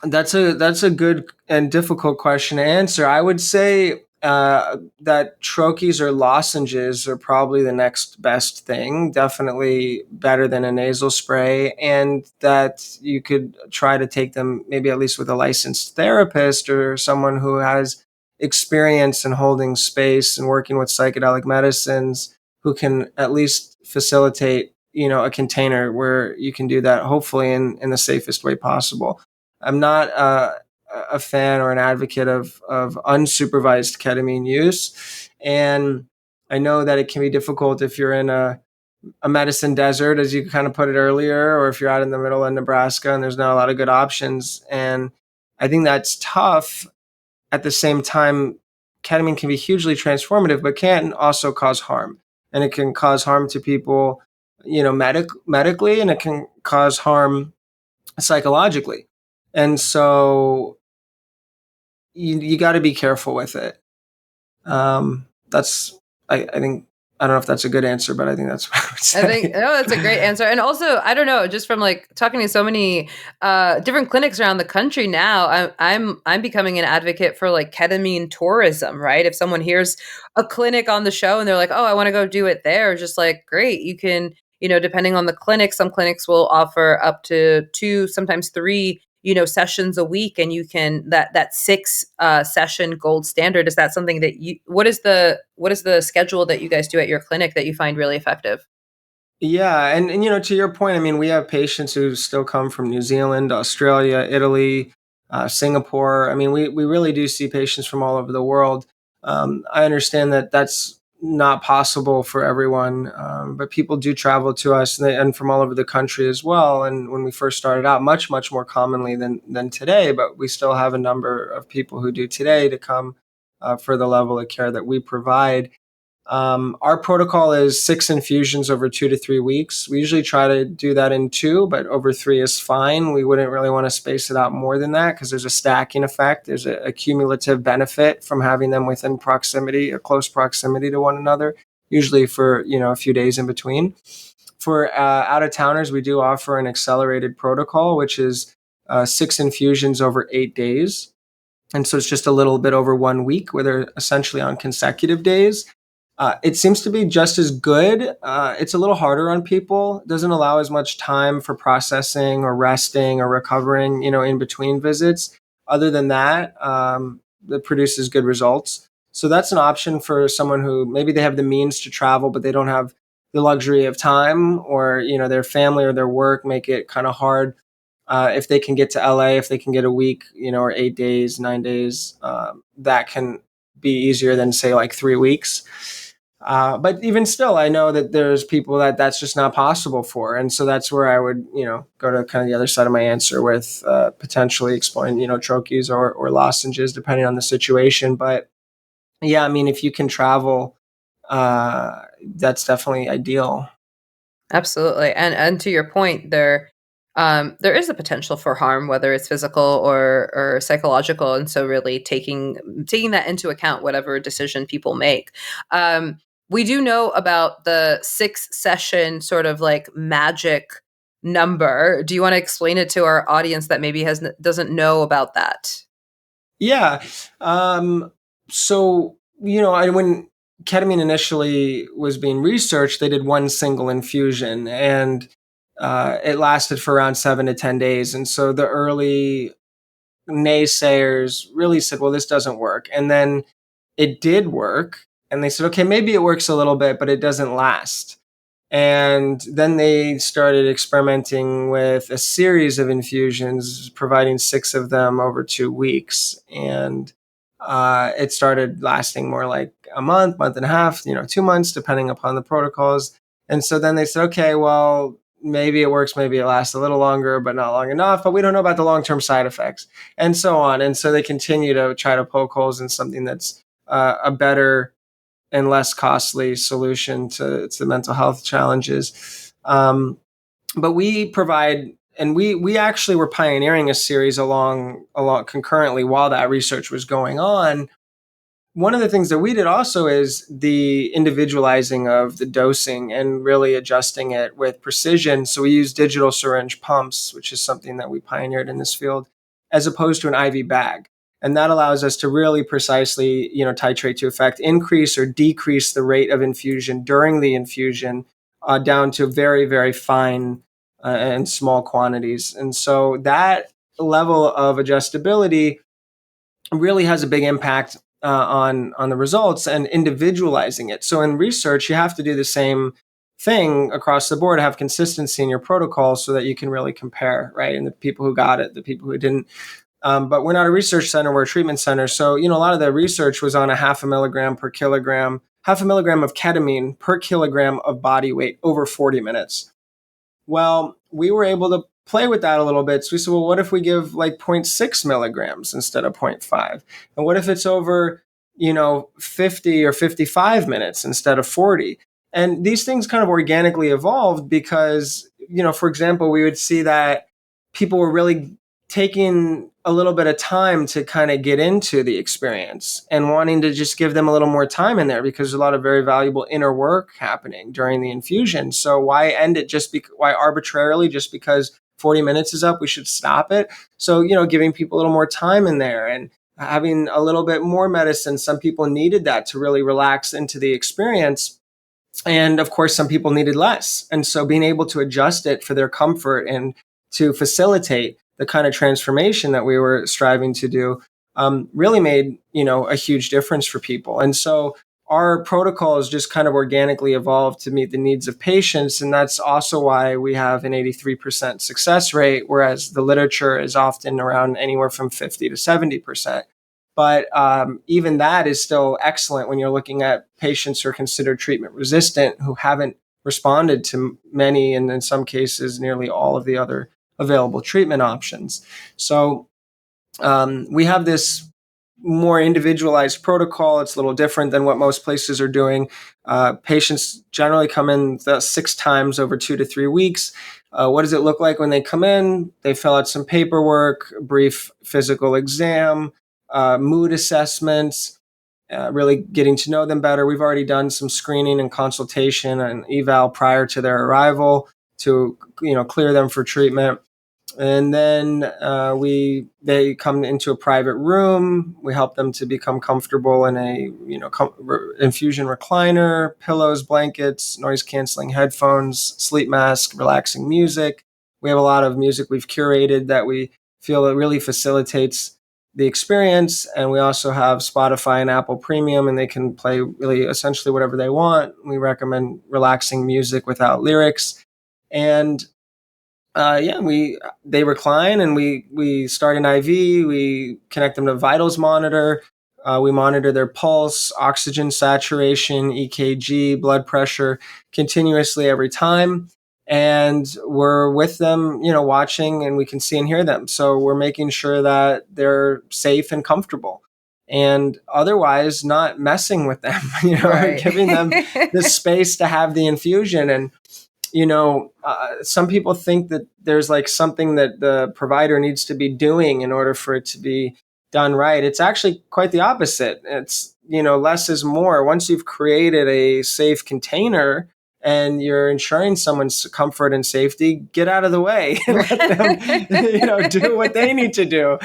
that's a good and difficult question to answer. I would say that troches or lozenges are probably the next best thing. Definitely better than a nasal spray, and that you could try to take them maybe at least with a licensed therapist or someone who has experience in holding space and working with psychedelic medicines, who can at least facilitate a container where you can do that, hopefully in the safest way possible. I'm not a fan or an advocate of unsupervised ketamine use. And I know that it can be difficult if you're in a medicine desert, as you kind of put it earlier, or if you're out in the middle of Nebraska and there's not a lot of good options. And I think that's tough. At the same time, ketamine can be hugely transformative, but can also cause harm. And it can cause harm to people, medically, and it can cause harm psychologically. And so you got to be careful with it. That's I think, I don't know if that's a good answer, but I think that's what I would I think, say. no, that's a great answer. And also, I don't know, just from like talking to so many different clinics around the country now, I'm becoming an advocate for like ketamine tourism, right? If someone hears a clinic on the show and they're like, "Oh, I want to go do it there," just like, great, you can, depending on the clinic, some clinics will offer up to 2, sometimes 3, sessions a week, and you can that 6 session gold standard. Is that something that what is the schedule that you guys do at your clinic that you find really effective? Yeah, and to your point, I mean, we have patients who still come from New Zealand, Australia, Italy, Singapore. I mean, we really do see patients from all over the world. I understand that that's not possible for everyone, but people do travel to us, and from all over the country as well. And when we first started out, much more commonly than today, but we still have a number of people who do today to come for the level of care that we provide. Our protocol is 6 infusions over 2 to 3 weeks. We usually try to do that in 2, but over 3 is fine. We wouldn't really want to space it out more than that because there's a stacking effect. There's a cumulative benefit from having them within proximity, a close proximity to one another, usually for, a few days in between. For out of towners, we do offer an accelerated protocol, which is 6 infusions over 8 days. And so it's just a little bit over 1 week where they're essentially on consecutive days. It seems to be just as good. It's a little harder on people. It doesn't allow as much time for processing or resting or recovering, in between visits. Other than that, it produces good results. So that's an option for someone who maybe they have the means to travel, but they don't have the luxury of time, or, their family or their work make it kind of hard. If they can get to LA, if they can get a week, or 8 days, 9 days, that can be easier than, say, like 3 weeks. But even still, I know that there's people that's just not possible for. And so that's where I would, go to kind of the other side of my answer with potentially exploring, troches or lozenges, depending on the situation. But yeah, I mean, if you can travel, that's definitely ideal. Absolutely. And to your point, there is a potential for harm, whether it's physical or psychological. And so really taking that into account, whatever decision people make. We do know about the 6-session sort of like magic number. Do you want to explain it to our audience that maybe doesn't know about that? Yeah. So, when ketamine initially was being researched, they did one single infusion, and it lasted for around 7 to 10 days. And so the early naysayers really said, well, this doesn't work. And then it did work. And they said, okay, maybe it works a little bit, but it doesn't last. And then they started experimenting with a series of infusions, providing 6 of them over 2 weeks. And it started lasting more like a month and a half, 2 months, depending upon the protocols. And so then they said, okay, well, maybe it works, maybe it lasts a little longer, but not long enough. But we don't know about the long-term side effects, and so on. And so they continue to try to poke holes in something that's a better and less costly solution to the mental health challenges. But we provide, and we actually were pioneering a series along concurrently while that research was going on. One of the things that we did also is the individualizing of the dosing and really adjusting it with precision. So we use digital syringe pumps, which is something that we pioneered in this field, as opposed to an IV bag. And that allows us to really precisely, titrate to effect, increase or decrease the rate of infusion during the infusion down to very, very fine and small quantities. And so that level of adjustability really has a big impact on the results and individualizing it. So in research, you have to do the same thing across the board, have consistency in your protocol so that you can really compare, right? And the people who got it, the people who didn't. But we're not a research center, we're a treatment center. So, a lot of the research was on a 0.5 milligram per kilogram, 0.5 milligram of ketamine per kilogram of body weight over 40 minutes. Well, we were able to play with that a little bit. So we said, well, what if we give like 0.6 milligrams instead of 0.5? And what if it's over, 50 or 55 minutes instead of 40? And these things kind of organically evolved because, for example, we would see that people were really taking a little bit of time to kind of get into the experience and wanting to just give them a little more time in there because there's a lot of very valuable inner work happening during the infusion. So why end it why arbitrarily just because 40 minutes is up, we should stop it? So, giving people a little more time in there and having a little bit more medicine. Some people needed that to really relax into the experience. And of course, some people needed less. And so being able to adjust it for their comfort and to facilitate the kind of transformation that we were striving to do really made, a huge difference for people. And so our protocol has just kind of organically evolved to meet the needs of patients. And that's also why we have an 83% success rate, whereas the literature is often around anywhere from 50 to 70%. But even that is still excellent when you're looking at patients who are considered treatment resistant, who haven't responded to many, and in some cases, nearly all of the other available treatment options. So we have this more individualized protocol. It's a little different than what most places are doing. Patients generally come in 6 times over 2 to 3 weeks. What does it look like when they come in? They fill out some paperwork, brief physical exam, mood assessments, really getting to know them better. We've already done some screening and consultation and eval prior to their arrival to clear them for treatment. And then they come into a private room. We help them to become comfortable in a infusion recliner, pillows, blankets, noise canceling headphones, sleep mask, relaxing music. We have a lot of music we've curated that we feel it really facilitates the experience. And we also have Spotify and Apple Premium, and they can play really essentially whatever they want. We recommend relaxing music without lyrics. And they recline, and we start an IV. We connect them to vitals monitor. We monitor their pulse, oxygen saturation, EKG, blood pressure continuously every time. And we're with them, watching, and we can see and hear them. So we're making sure that they're safe and comfortable, and otherwise not messing with them, Right. giving them the space to have the infusion. And some people think that there's like something that the provider needs to be doing in order for it to be done right. It's actually quite the opposite. It's, less is more. Once you've created a safe container and you're ensuring someone's comfort and safety, get out of the way and let them, do what they need to do,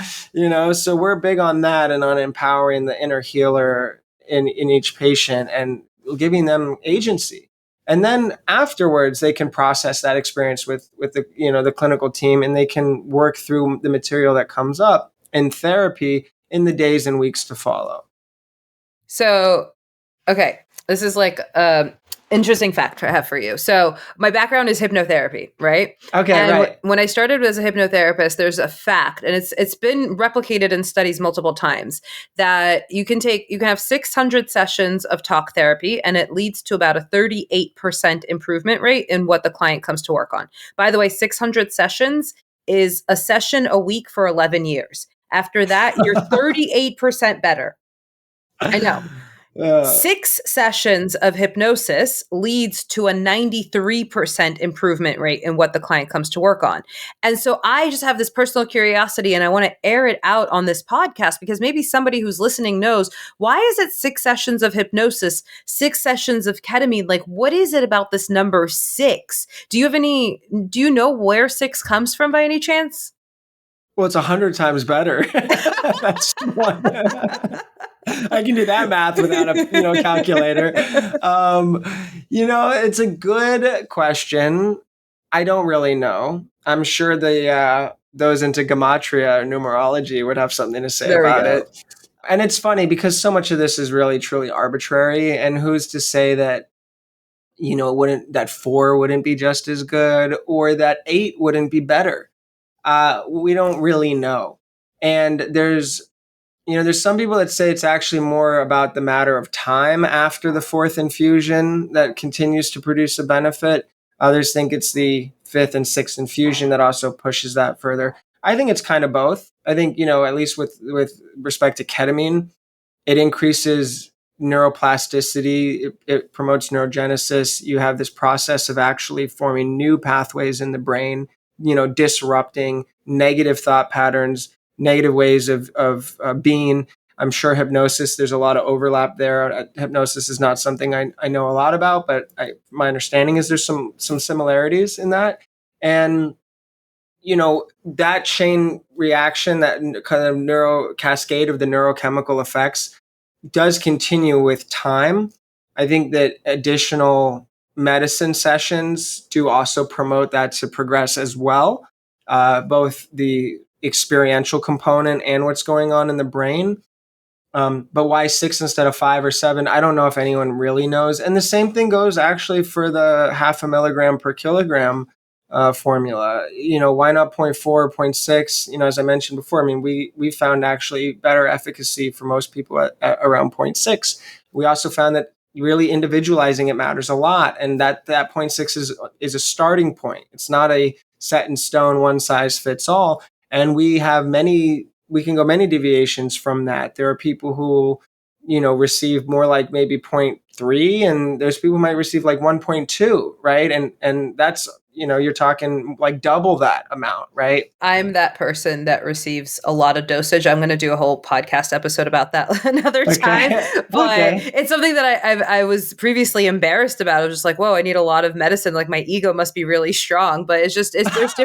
So we're big on that and on empowering the inner healer in each patient and giving them agency. And then afterwards, they can process that experience with the clinical team, and they can work through the material that comes up in therapy in the days and weeks to follow. So, okay, this is like interesting fact I have for you. So my background is hypnotherapy, right? Okay, and right. When I started as a hypnotherapist, there's a fact, and it's been replicated in studies multiple times, that you can have 600 sessions of talk therapy, and it leads to about a 38% improvement rate in what the client comes to work on. By the way, 600 sessions is a session a week for 11 years. After that, you're 38% better. I know. 6 sessions of hypnosis leads to a 93% improvement rate in what the client comes to work on. And so I just have this personal curiosity, and I want to air it out on this podcast because maybe somebody who's listening knows, why is it 6 sessions of hypnosis, 6 sessions of ketamine? Like, what is it about this number 6? Do you know where 6 comes from by any chance? Well, it's 100 times better. That's one. I can do that math without a calculator. It's a good question. I don't really know. I'm sure those into gematria or numerology would have something to say about it. And it's funny because so much of this is really truly arbitrary. And who's to say that that 4 wouldn't be just as good, or that 8 wouldn't be better? We don't really know. And there's some people that say it's actually more about the matter of time after the 4th infusion that continues to produce a benefit. Others think it's the 5th and 6th infusion that also pushes that further. I think it's kind of both. I think, at least with respect to ketamine, it increases neuroplasticity. It promotes neurogenesis. You have this process of actually forming new pathways in the brain, disrupting negative thought patterns, negative ways of being. I'm sure hypnosis, there's a lot of overlap there. Hypnosis is not something I know a lot about, but my understanding is there's some similarities in that. And, that chain reaction, that kind of neuro cascade of the neurochemical effects does continue with time. I think that additional medicine sessions do also promote that to progress as well, both the experiential component and what's going on in the brain. But why 6 instead of 5 or 7? I don't know if anyone really knows. And the same thing goes actually for the 0.5 milligram per kilogram formula. Why not zero 0.4 or 0.6? As I mentioned before, I mean, we found actually better efficacy for most people at around 0.6. We also found that really individualizing it matters a lot, and that 0.6 is a starting point. It's not a set in stone, one size fits all. And we can go many deviations from that. There are people who receive more like maybe 0.3, and there's people who might receive like 1.2, right? And that's, you're talking like double that amount, right? I'm that person that receives a lot of dosage. I'm going to do a whole podcast episode about that another time. Okay. But Okay. it's something that I was previously embarrassed about. I was just like, whoa, I need a lot of medicine. Like my ego must be really strong. But there's No.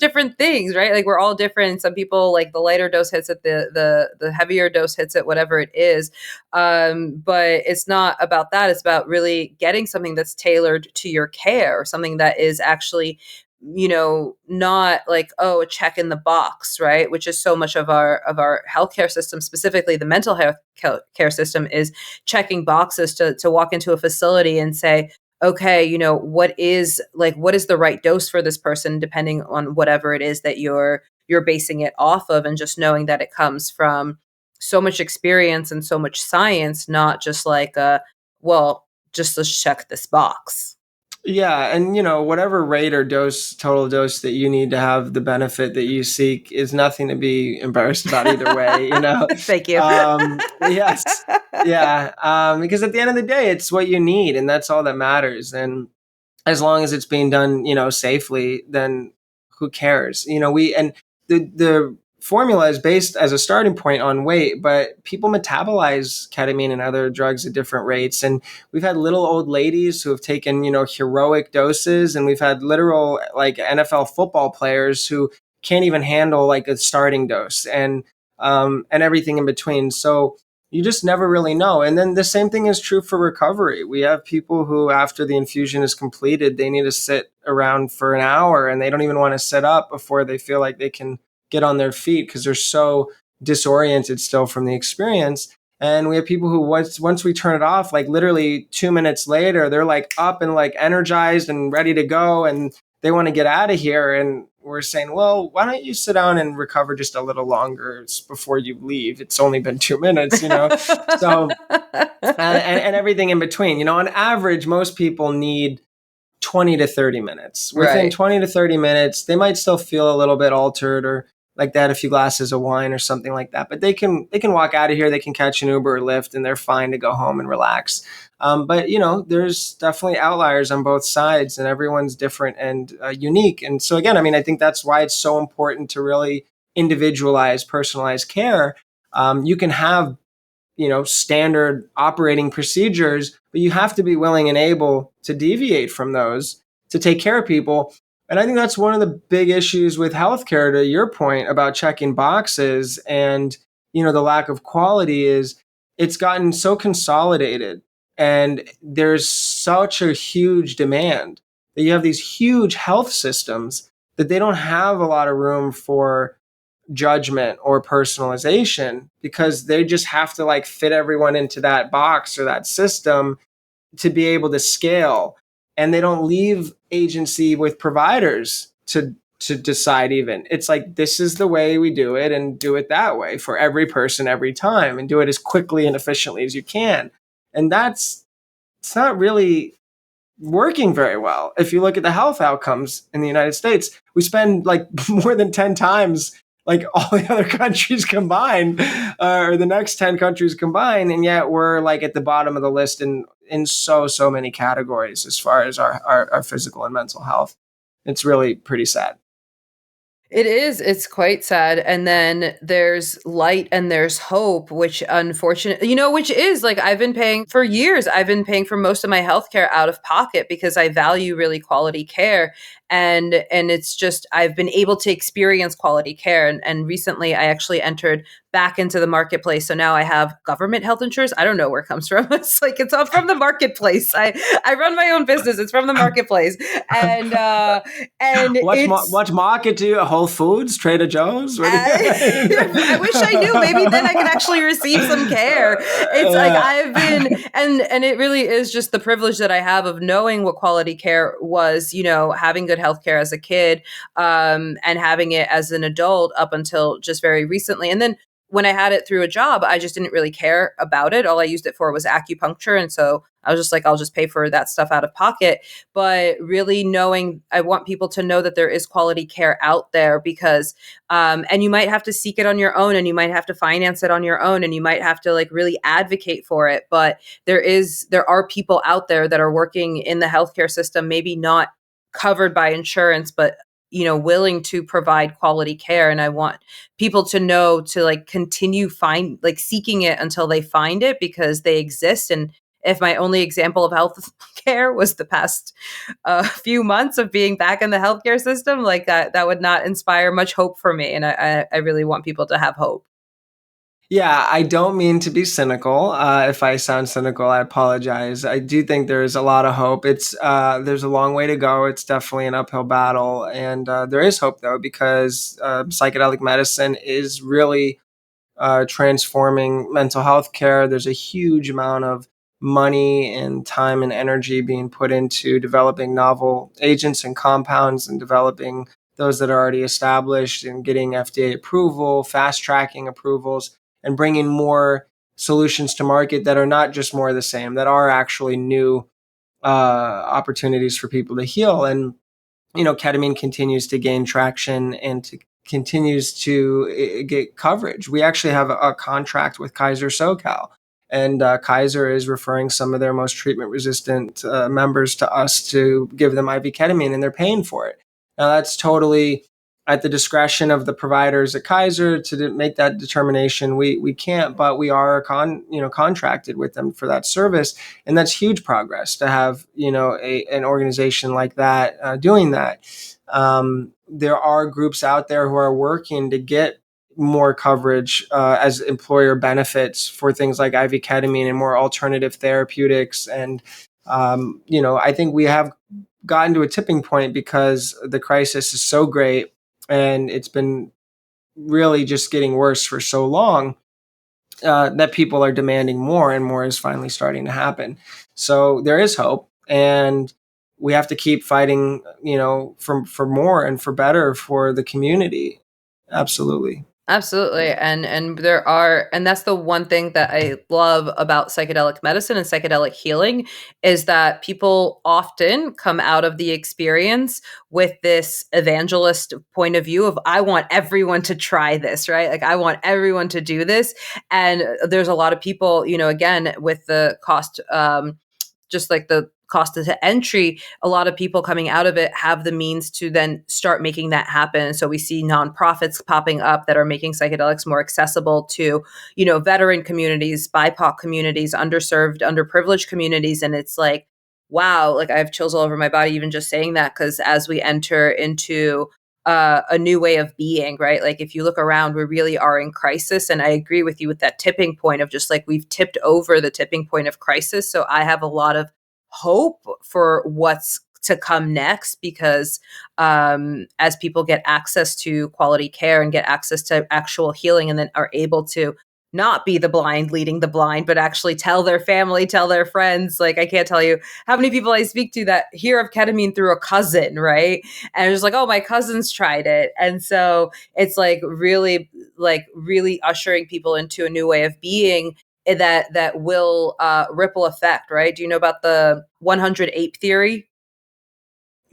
different things, right? Like we're all different. Some people like the lighter dose hits it, the heavier dose hits it, whatever it is. But it's not about that. It's about really getting something that's tailored to your care, something that is actually not like, oh, a check in the box, right? Which is so much of our healthcare system, specifically the mental health care system, is checking boxes to walk into a facility and say, okay, what is the right dose for this person, depending on whatever it is that you're basing it off of, and just knowing that it comes from so much experience and so much science, not just like well, just let's check this box. Yeah, and whatever rate or total dose that you need to have the benefit that you seek is nothing to be embarrassed about either way. Thank you. Yes, yeah, because at the end of the day, it's what you need, and that's all that matters. And as long as it's being done, safely, then who cares? We and the formula is based as a starting point on weight, but people metabolize ketamine and other drugs at different rates. And we've had little old ladies who have taken, heroic doses, and we've had literal like NFL football players who can't even handle like a starting dose, and everything in between. So you just never really know. And then the same thing is true for recovery. We have people who, after the infusion is completed, they need to sit around for an hour, and they don't even want to sit up before they feel like they can get on their feet because they're so disoriented still from the experience. And we have people who once we turn it off, like literally 2 minutes later, they're like up and like energized and ready to go, and they want to get out of here. And we're saying, well, why don't you sit down and recover just a little longer before you leave? It's only been 2 minutes, So, and everything in between. On average, most people need 20 to 30 minutes. Within Right. 20 to 30 minutes, they might still feel a little bit altered, or like that a few glasses of wine or something like that. But they can walk out of here, they can catch an Uber or Lyft, and they're fine to go home and relax. But there's definitely outliers on both sides, and everyone's different and unique. And so again, I mean, I think that's why it's so important to really individualize, personalized care. You can have standard operating procedures, but you have to be willing and able to deviate from those to take care of people. And I think that's one of the big issues with healthcare, to your point about checking boxes and the lack of quality, is it's gotten so consolidated, and there's such a huge demand that you have these huge health systems that they don't have a lot of room for judgment or personalization, because they just have to like fit everyone into that box or that system to be able to scale. And they don't leave agency with providers to decide. Even, it's like, this is the way we do it, and do it that way for every person every time, and do it as quickly and efficiently as you can. And it's not really working very well. If you look at the health outcomes in the United States, we spend like more than 10 times like all the other countries combined, or the next 10 countries combined. And yet we're like at the bottom of the list in so many categories as far as our physical and mental health. It's really pretty sad. It is. It's quite sad. And then there's light and there's hope, which unfortunately, which is like, I've been paying for years. I've been paying for most of my healthcare out of pocket because I value really quality care. And it's just, I've been able to experience quality care. And recently I actually entered back into the marketplace. So now I have government health insurance. I don't know where it comes from. It's like, it's all from the marketplace. I run my own business. It's from the marketplace. And Watch market to you at Whole Foods, Trader Joe's. I wish I knew. Maybe then I could actually receive some care. It's like I've been, and it really is just the privilege that I have of knowing what quality care was, having good healthcare as a kid, and having it as an adult up until just very recently. And then when I had it through a job, I just didn't really care about it. All I used it for was acupuncture. And so I was just like, I'll just pay for that stuff out of pocket. But really knowing, I want people to know that there is quality care out there because, and you might have to seek it on your own and you might have to finance it on your own and you might have to like really advocate for it. But there are people out there that are working in the healthcare system, maybe not covered by insurance, but willing to provide quality care. And I want people to know to like continue seeking it until they find it because they exist. And if my only example of health care was the past few months of being back in the healthcare system, like that would not inspire much hope for me. And I really want people to have hope. Yeah, I don't mean to be cynical. If I sound cynical, I apologize. I do think there's a lot of hope. There's a long way to go. It's definitely an uphill battle, and there is hope though because psychedelic medicine is really transforming mental health care. There's a huge amount of money and time and energy being put into developing novel agents and compounds and developing those that are already established and getting FDA approval, fast tracking approvals, and bringing more solutions to market that are not just more of the same, that are actually new opportunities for people to heal. And ketamine continues to gain traction and continues to get coverage. We actually have a contract with Kaiser SoCal, and Kaiser is referring some of their most treatment-resistant members to us to give them IV ketamine, and they're paying for it. Now, that's totally at the discretion of the providers at Kaiser to make that determination. We can't, but we are contracted with them for that service, and that's huge progress to have an organization like that doing that. There are groups out there who are working to get more coverage as employer benefits for things like IV ketamine and more alternative therapeutics. And I think we have gotten to a tipping point because the crisis is so great and it's been really just getting worse for so long that people are demanding more, and more is finally starting to happen. So there is hope, and we have to keep fighting, for more and for better for the community. Absolutely. Absolutely. And that's the one thing that I love about psychedelic medicine and psychedelic healing is that people often come out of the experience with this evangelist point of view of, I want everyone to try this, right? Like I want everyone to do this. And there's a lot of people, again, with the cost, just like the cost to entry, a lot of people coming out of it have the means to then start making that happen. So we see nonprofits popping up that are making psychedelics more accessible to, veteran communities, BIPOC communities, underserved, underprivileged communities. And it's like, wow, like I have chills all over my body, even just saying that, because as we enter into a new way of being, right? Like if you look around, we really are in crisis. And I agree with you with that tipping point of just like we've tipped over the tipping point of crisis. So I have a lot of hope for what's to come next because as people get access to quality care and get access to actual healing and then are able to not be the blind leading the blind, but actually tell their family, tell their friends. Like I can't tell you how many people I speak to that hear of ketamine through a cousin, right? And it's like, oh, my cousins tried it. And so it's really ushering people into a new way of being that will ripple effect, right? Do you know about the 100 ape theory?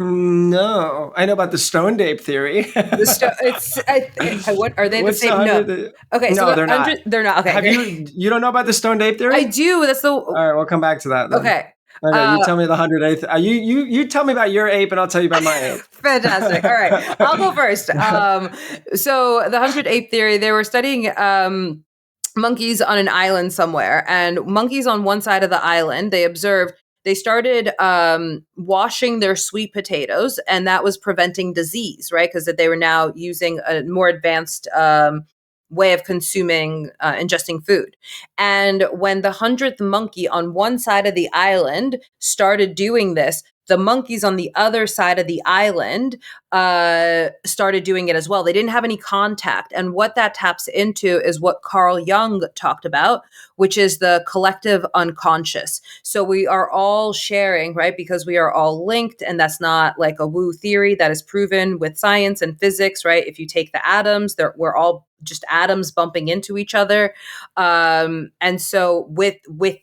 No, I know about the stoned ape theory. What are they the What's same? No. Okay, so No, they're not. They're not. Okay. Have you don't know about the stoned ape theory? I do. That's the. All right, we'll come back to that then. Okay. Okay, you tell me the 108th. You tell me about your ape, and I'll tell you about my ape. Fantastic. All right, I'll go first. So the 100 ape theory, they were studying monkeys on an island somewhere, and monkeys on one side of the island, they started washing their sweet potatoes, and that was preventing disease, right? Because they were now using a more advanced way of consuming, ingesting food. And when the 100th monkey on one side of the island started doing this, the monkeys on the other side of the island started doing it as well. They didn't have any contact. And what that taps into is what Carl Jung talked about, which is the collective unconscious. So we are all sharing, right? Because we are all linked. And that's not like a woo theory that is proven with science and physics, right? If you take the atoms, we're all just atoms bumping into each other. And so with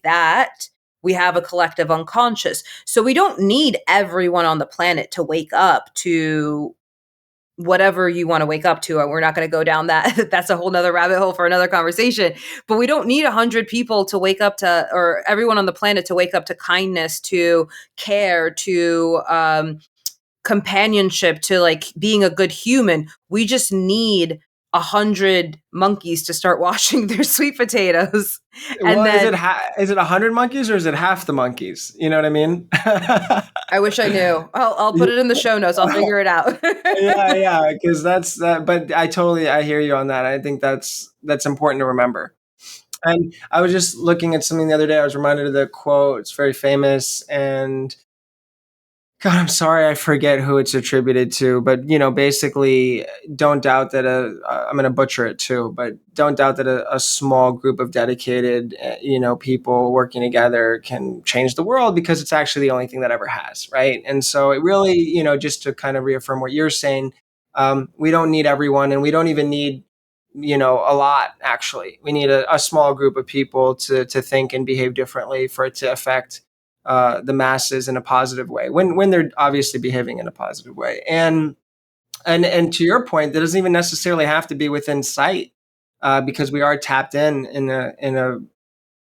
that, we have a collective unconscious. So we don't need everyone on the planet to wake up to whatever you want to wake up to. We're not going to go down that. That's a whole nother rabbit hole for another conversation. But we don't need 100 people to wake up to, or everyone on the planet to wake up to kindness, to care, to companionship, to like being a good human. We just need 100 monkeys to start washing their sweet potatoes. And well, then is it 100 monkeys or is it half the monkeys? You know what I mean? I wish I knew. I'll put it in the show notes. I'll figure it out. yeah, because that's that. But I hear you on that. I think that's important to remember. And I was just looking at something the other day. I was reminded of the quote. It's very famous, and God, I'm sorry, I forget who it's attributed to, but basically, don't doubt that I'm going to butcher it too, but don't doubt that a small group of dedicated, people working together can change the world, because it's actually the only thing that ever has, right? And so it really, just to kind of reaffirm what you're saying, we don't need everyone, and we don't even need, a lot. Actually, we need a small group of people to think and behave differently for it to affect the masses in a positive way, when they're obviously behaving in a positive way. And to your point, that doesn't even necessarily have to be within sight, because we are tapped in a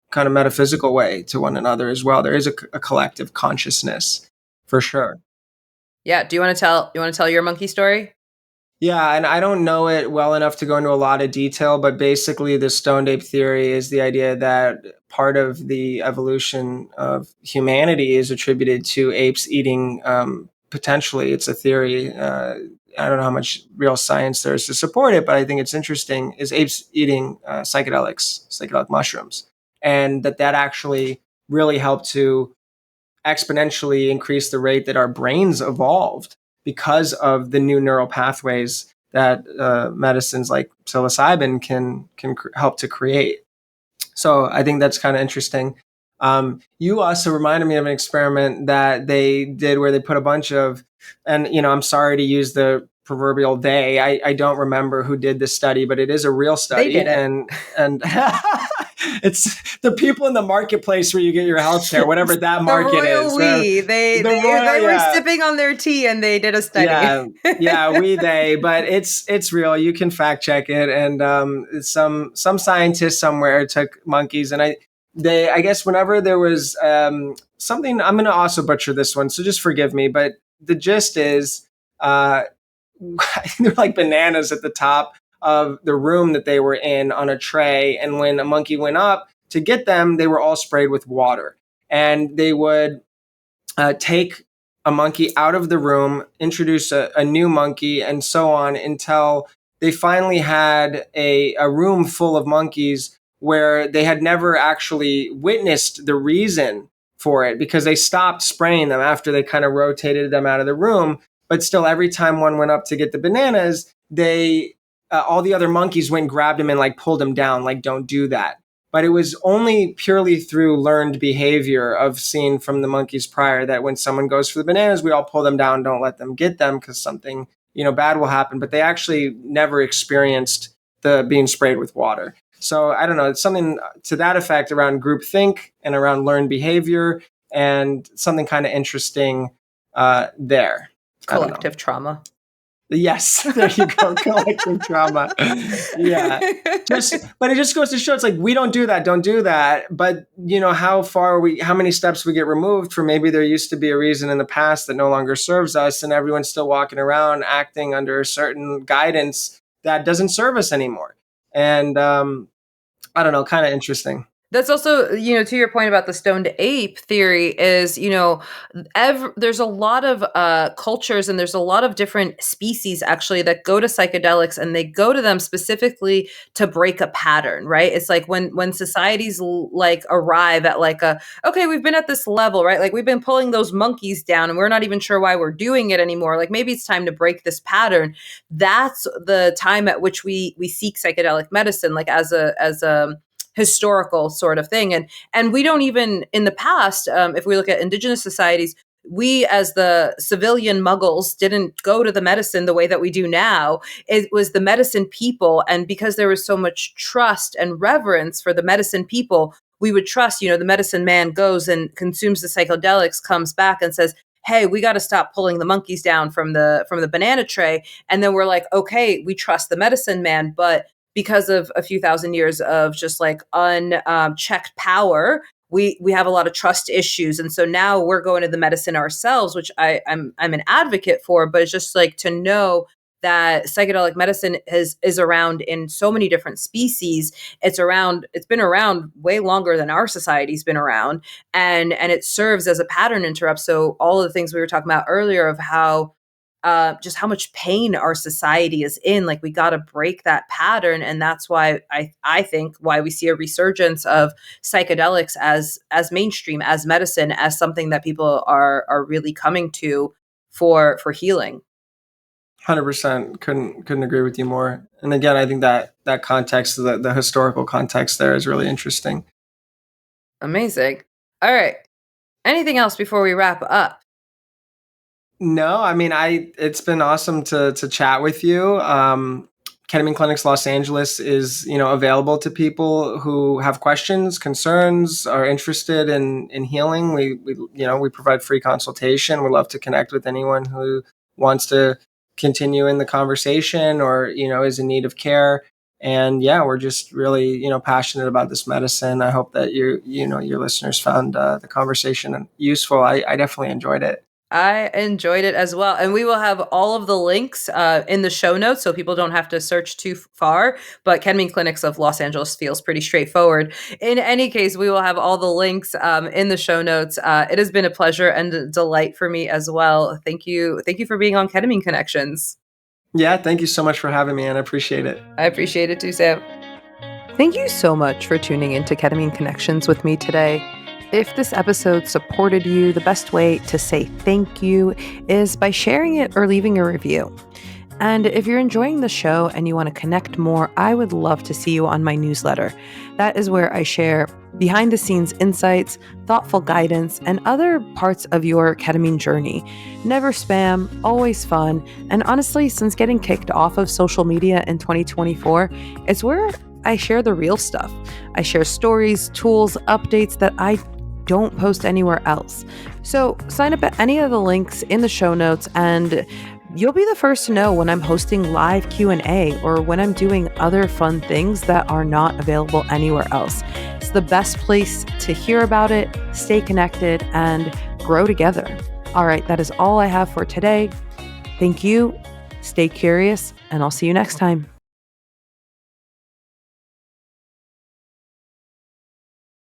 kind of metaphysical way to one another as well. There is a collective consciousness, for sure. Yeah. Do you want to tell your monkey story? Yeah, and I don't know it well enough to go into a lot of detail, but basically the stoned ape theory is the idea that part of the evolution of humanity is attributed to apes eating, potentially, it's a theory. I don't know how much real science there is to support it, but I think it's interesting, is apes eating psychedelic mushrooms. And that actually really helped to exponentially increase the rate that our brains evolved, because of the new neural pathways that medicines like psilocybin can help to create. So I think that's kind of interesting. You also reminded me of an experiment that they did where they put a bunch of, and I'm sorry to use the proverbial they. I don't remember who did this study, but it is a real study. They did it. And it's the people in the marketplace where you get your healthcare, whatever that market is. They were sipping on their tea and they did a study. They, but it's real. You can fact check it. And some scientist somewhere took monkeys, and I guess whenever there was something, I'm going to also butcher this one, so just forgive me. But the gist is, they're like bananas at the top of the room that they were in on a tray. And when a monkey went up to get them, they were all sprayed with water. And they would take a monkey out of the room, introduce a new monkey, and so on, until they finally had a room full of monkeys where they had never actually witnessed the reason for it, because they stopped spraying them after they kind of rotated them out of the room. But still, every time one went up to get the bananas, all the other monkeys went and grabbed him and like pulled him down, like, don't do that. But it was only purely through learned behavior of seeing from the monkeys prior that when someone goes for the bananas, we all pull them down, don't let them get them, because something, bad will happen. But they actually never experienced the being sprayed with water. So I don't know, it's something to that effect around groupthink and around learned behavior, and something kind of interesting there. Collective trauma. Yes, there you go. Collective trauma. Yeah. But it just goes to show, it's like, we don't do that. Don't do that. But how many steps we get removed from, maybe there used to be a reason in the past that no longer serves us, and everyone's still walking around acting under a certain guidance that doesn't serve us anymore. And I don't know, kind of interesting. That's also, to your point about the stoned ape theory is, there's a lot of cultures and there's a lot of different species actually that go to psychedelics, and they go to them specifically to break a pattern, right? It's like when societies like arrive at like okay, we've been at this level, right? Like we've been pulling those monkeys down and we're not even sure why we're doing it anymore. Like maybe it's time to break this pattern. That's the time at which we seek psychedelic medicine, like as a historical sort of thing. And we don't even in the past, if we look at indigenous societies, we as the civilian muggles didn't go to the medicine the way that we do now. It was the medicine people, and because there was so much trust and reverence for the medicine people, we would trust, the medicine man goes and consumes the psychedelics, comes back and says, hey, we got to stop pulling the monkeys down from the banana tray. And then we're like, okay, we trust the medicine man. But because of a few thousand years of just like unchecked power, we have a lot of trust issues. And so now we're going to the medicine ourselves, which I'm an advocate for, but it's just like to know that psychedelic medicine is around in so many different species. It's been around way longer than our society's been around. And it serves as a pattern interrupt. So all of the things we were talking about earlier of how just how much pain our society is in. Like we got to break that pattern, and that's why I think why we see a resurgence of psychedelics as mainstream, as medicine, as something that people are really coming to for healing. 100%. Couldn't agree with you more. And again, I think that context, the historical context there is really interesting. Amazing. All right. Anything else before we wrap up? No, I mean, it's been awesome to chat with you. Ketamine Clinics Los Angeles is, available to people who have questions, concerns, are interested in healing. We provide free consultation. We'd love to connect with anyone who wants to continue in the conversation or, is in need of care. And yeah, we're just really, passionate about this medicine. I hope that your listeners found the conversation useful. I definitely enjoyed it. I enjoyed it as well. And we will have all of the links in the show notes so people don't have to search too far. But Ketamine Clinics of Los Angeles feels pretty straightforward. In any case, we will have all the links in the show notes. It has been a pleasure and a delight for me as well. Thank you. Thank you for being on Ketamine Connections. Yeah, thank you so much for having me, and I appreciate it. I appreciate it too, Sam. Thank you so much for tuning into Ketamine Connections with me today. If this episode supported you, the best way to say thank you is by sharing it or leaving a review. And if you're enjoying the show and you want to connect more, I would love to see you on my newsletter. That is where I share behind the scenes insights, thoughtful guidance, and other parts of your ketamine journey. Never spam, always fun. And honestly, since getting kicked off of social media in 2024, it's where I share the real stuff. I share stories, tools, updates that I don't post anywhere else. So sign up at any of the links in the show notes and you'll be the first to know when I'm hosting live Q&A or when I'm doing other fun things that are not available anywhere else. It's the best place to hear about it, stay connected, and grow together. All right, that is all I have for today. Thank you. Stay curious, and I'll see you next time.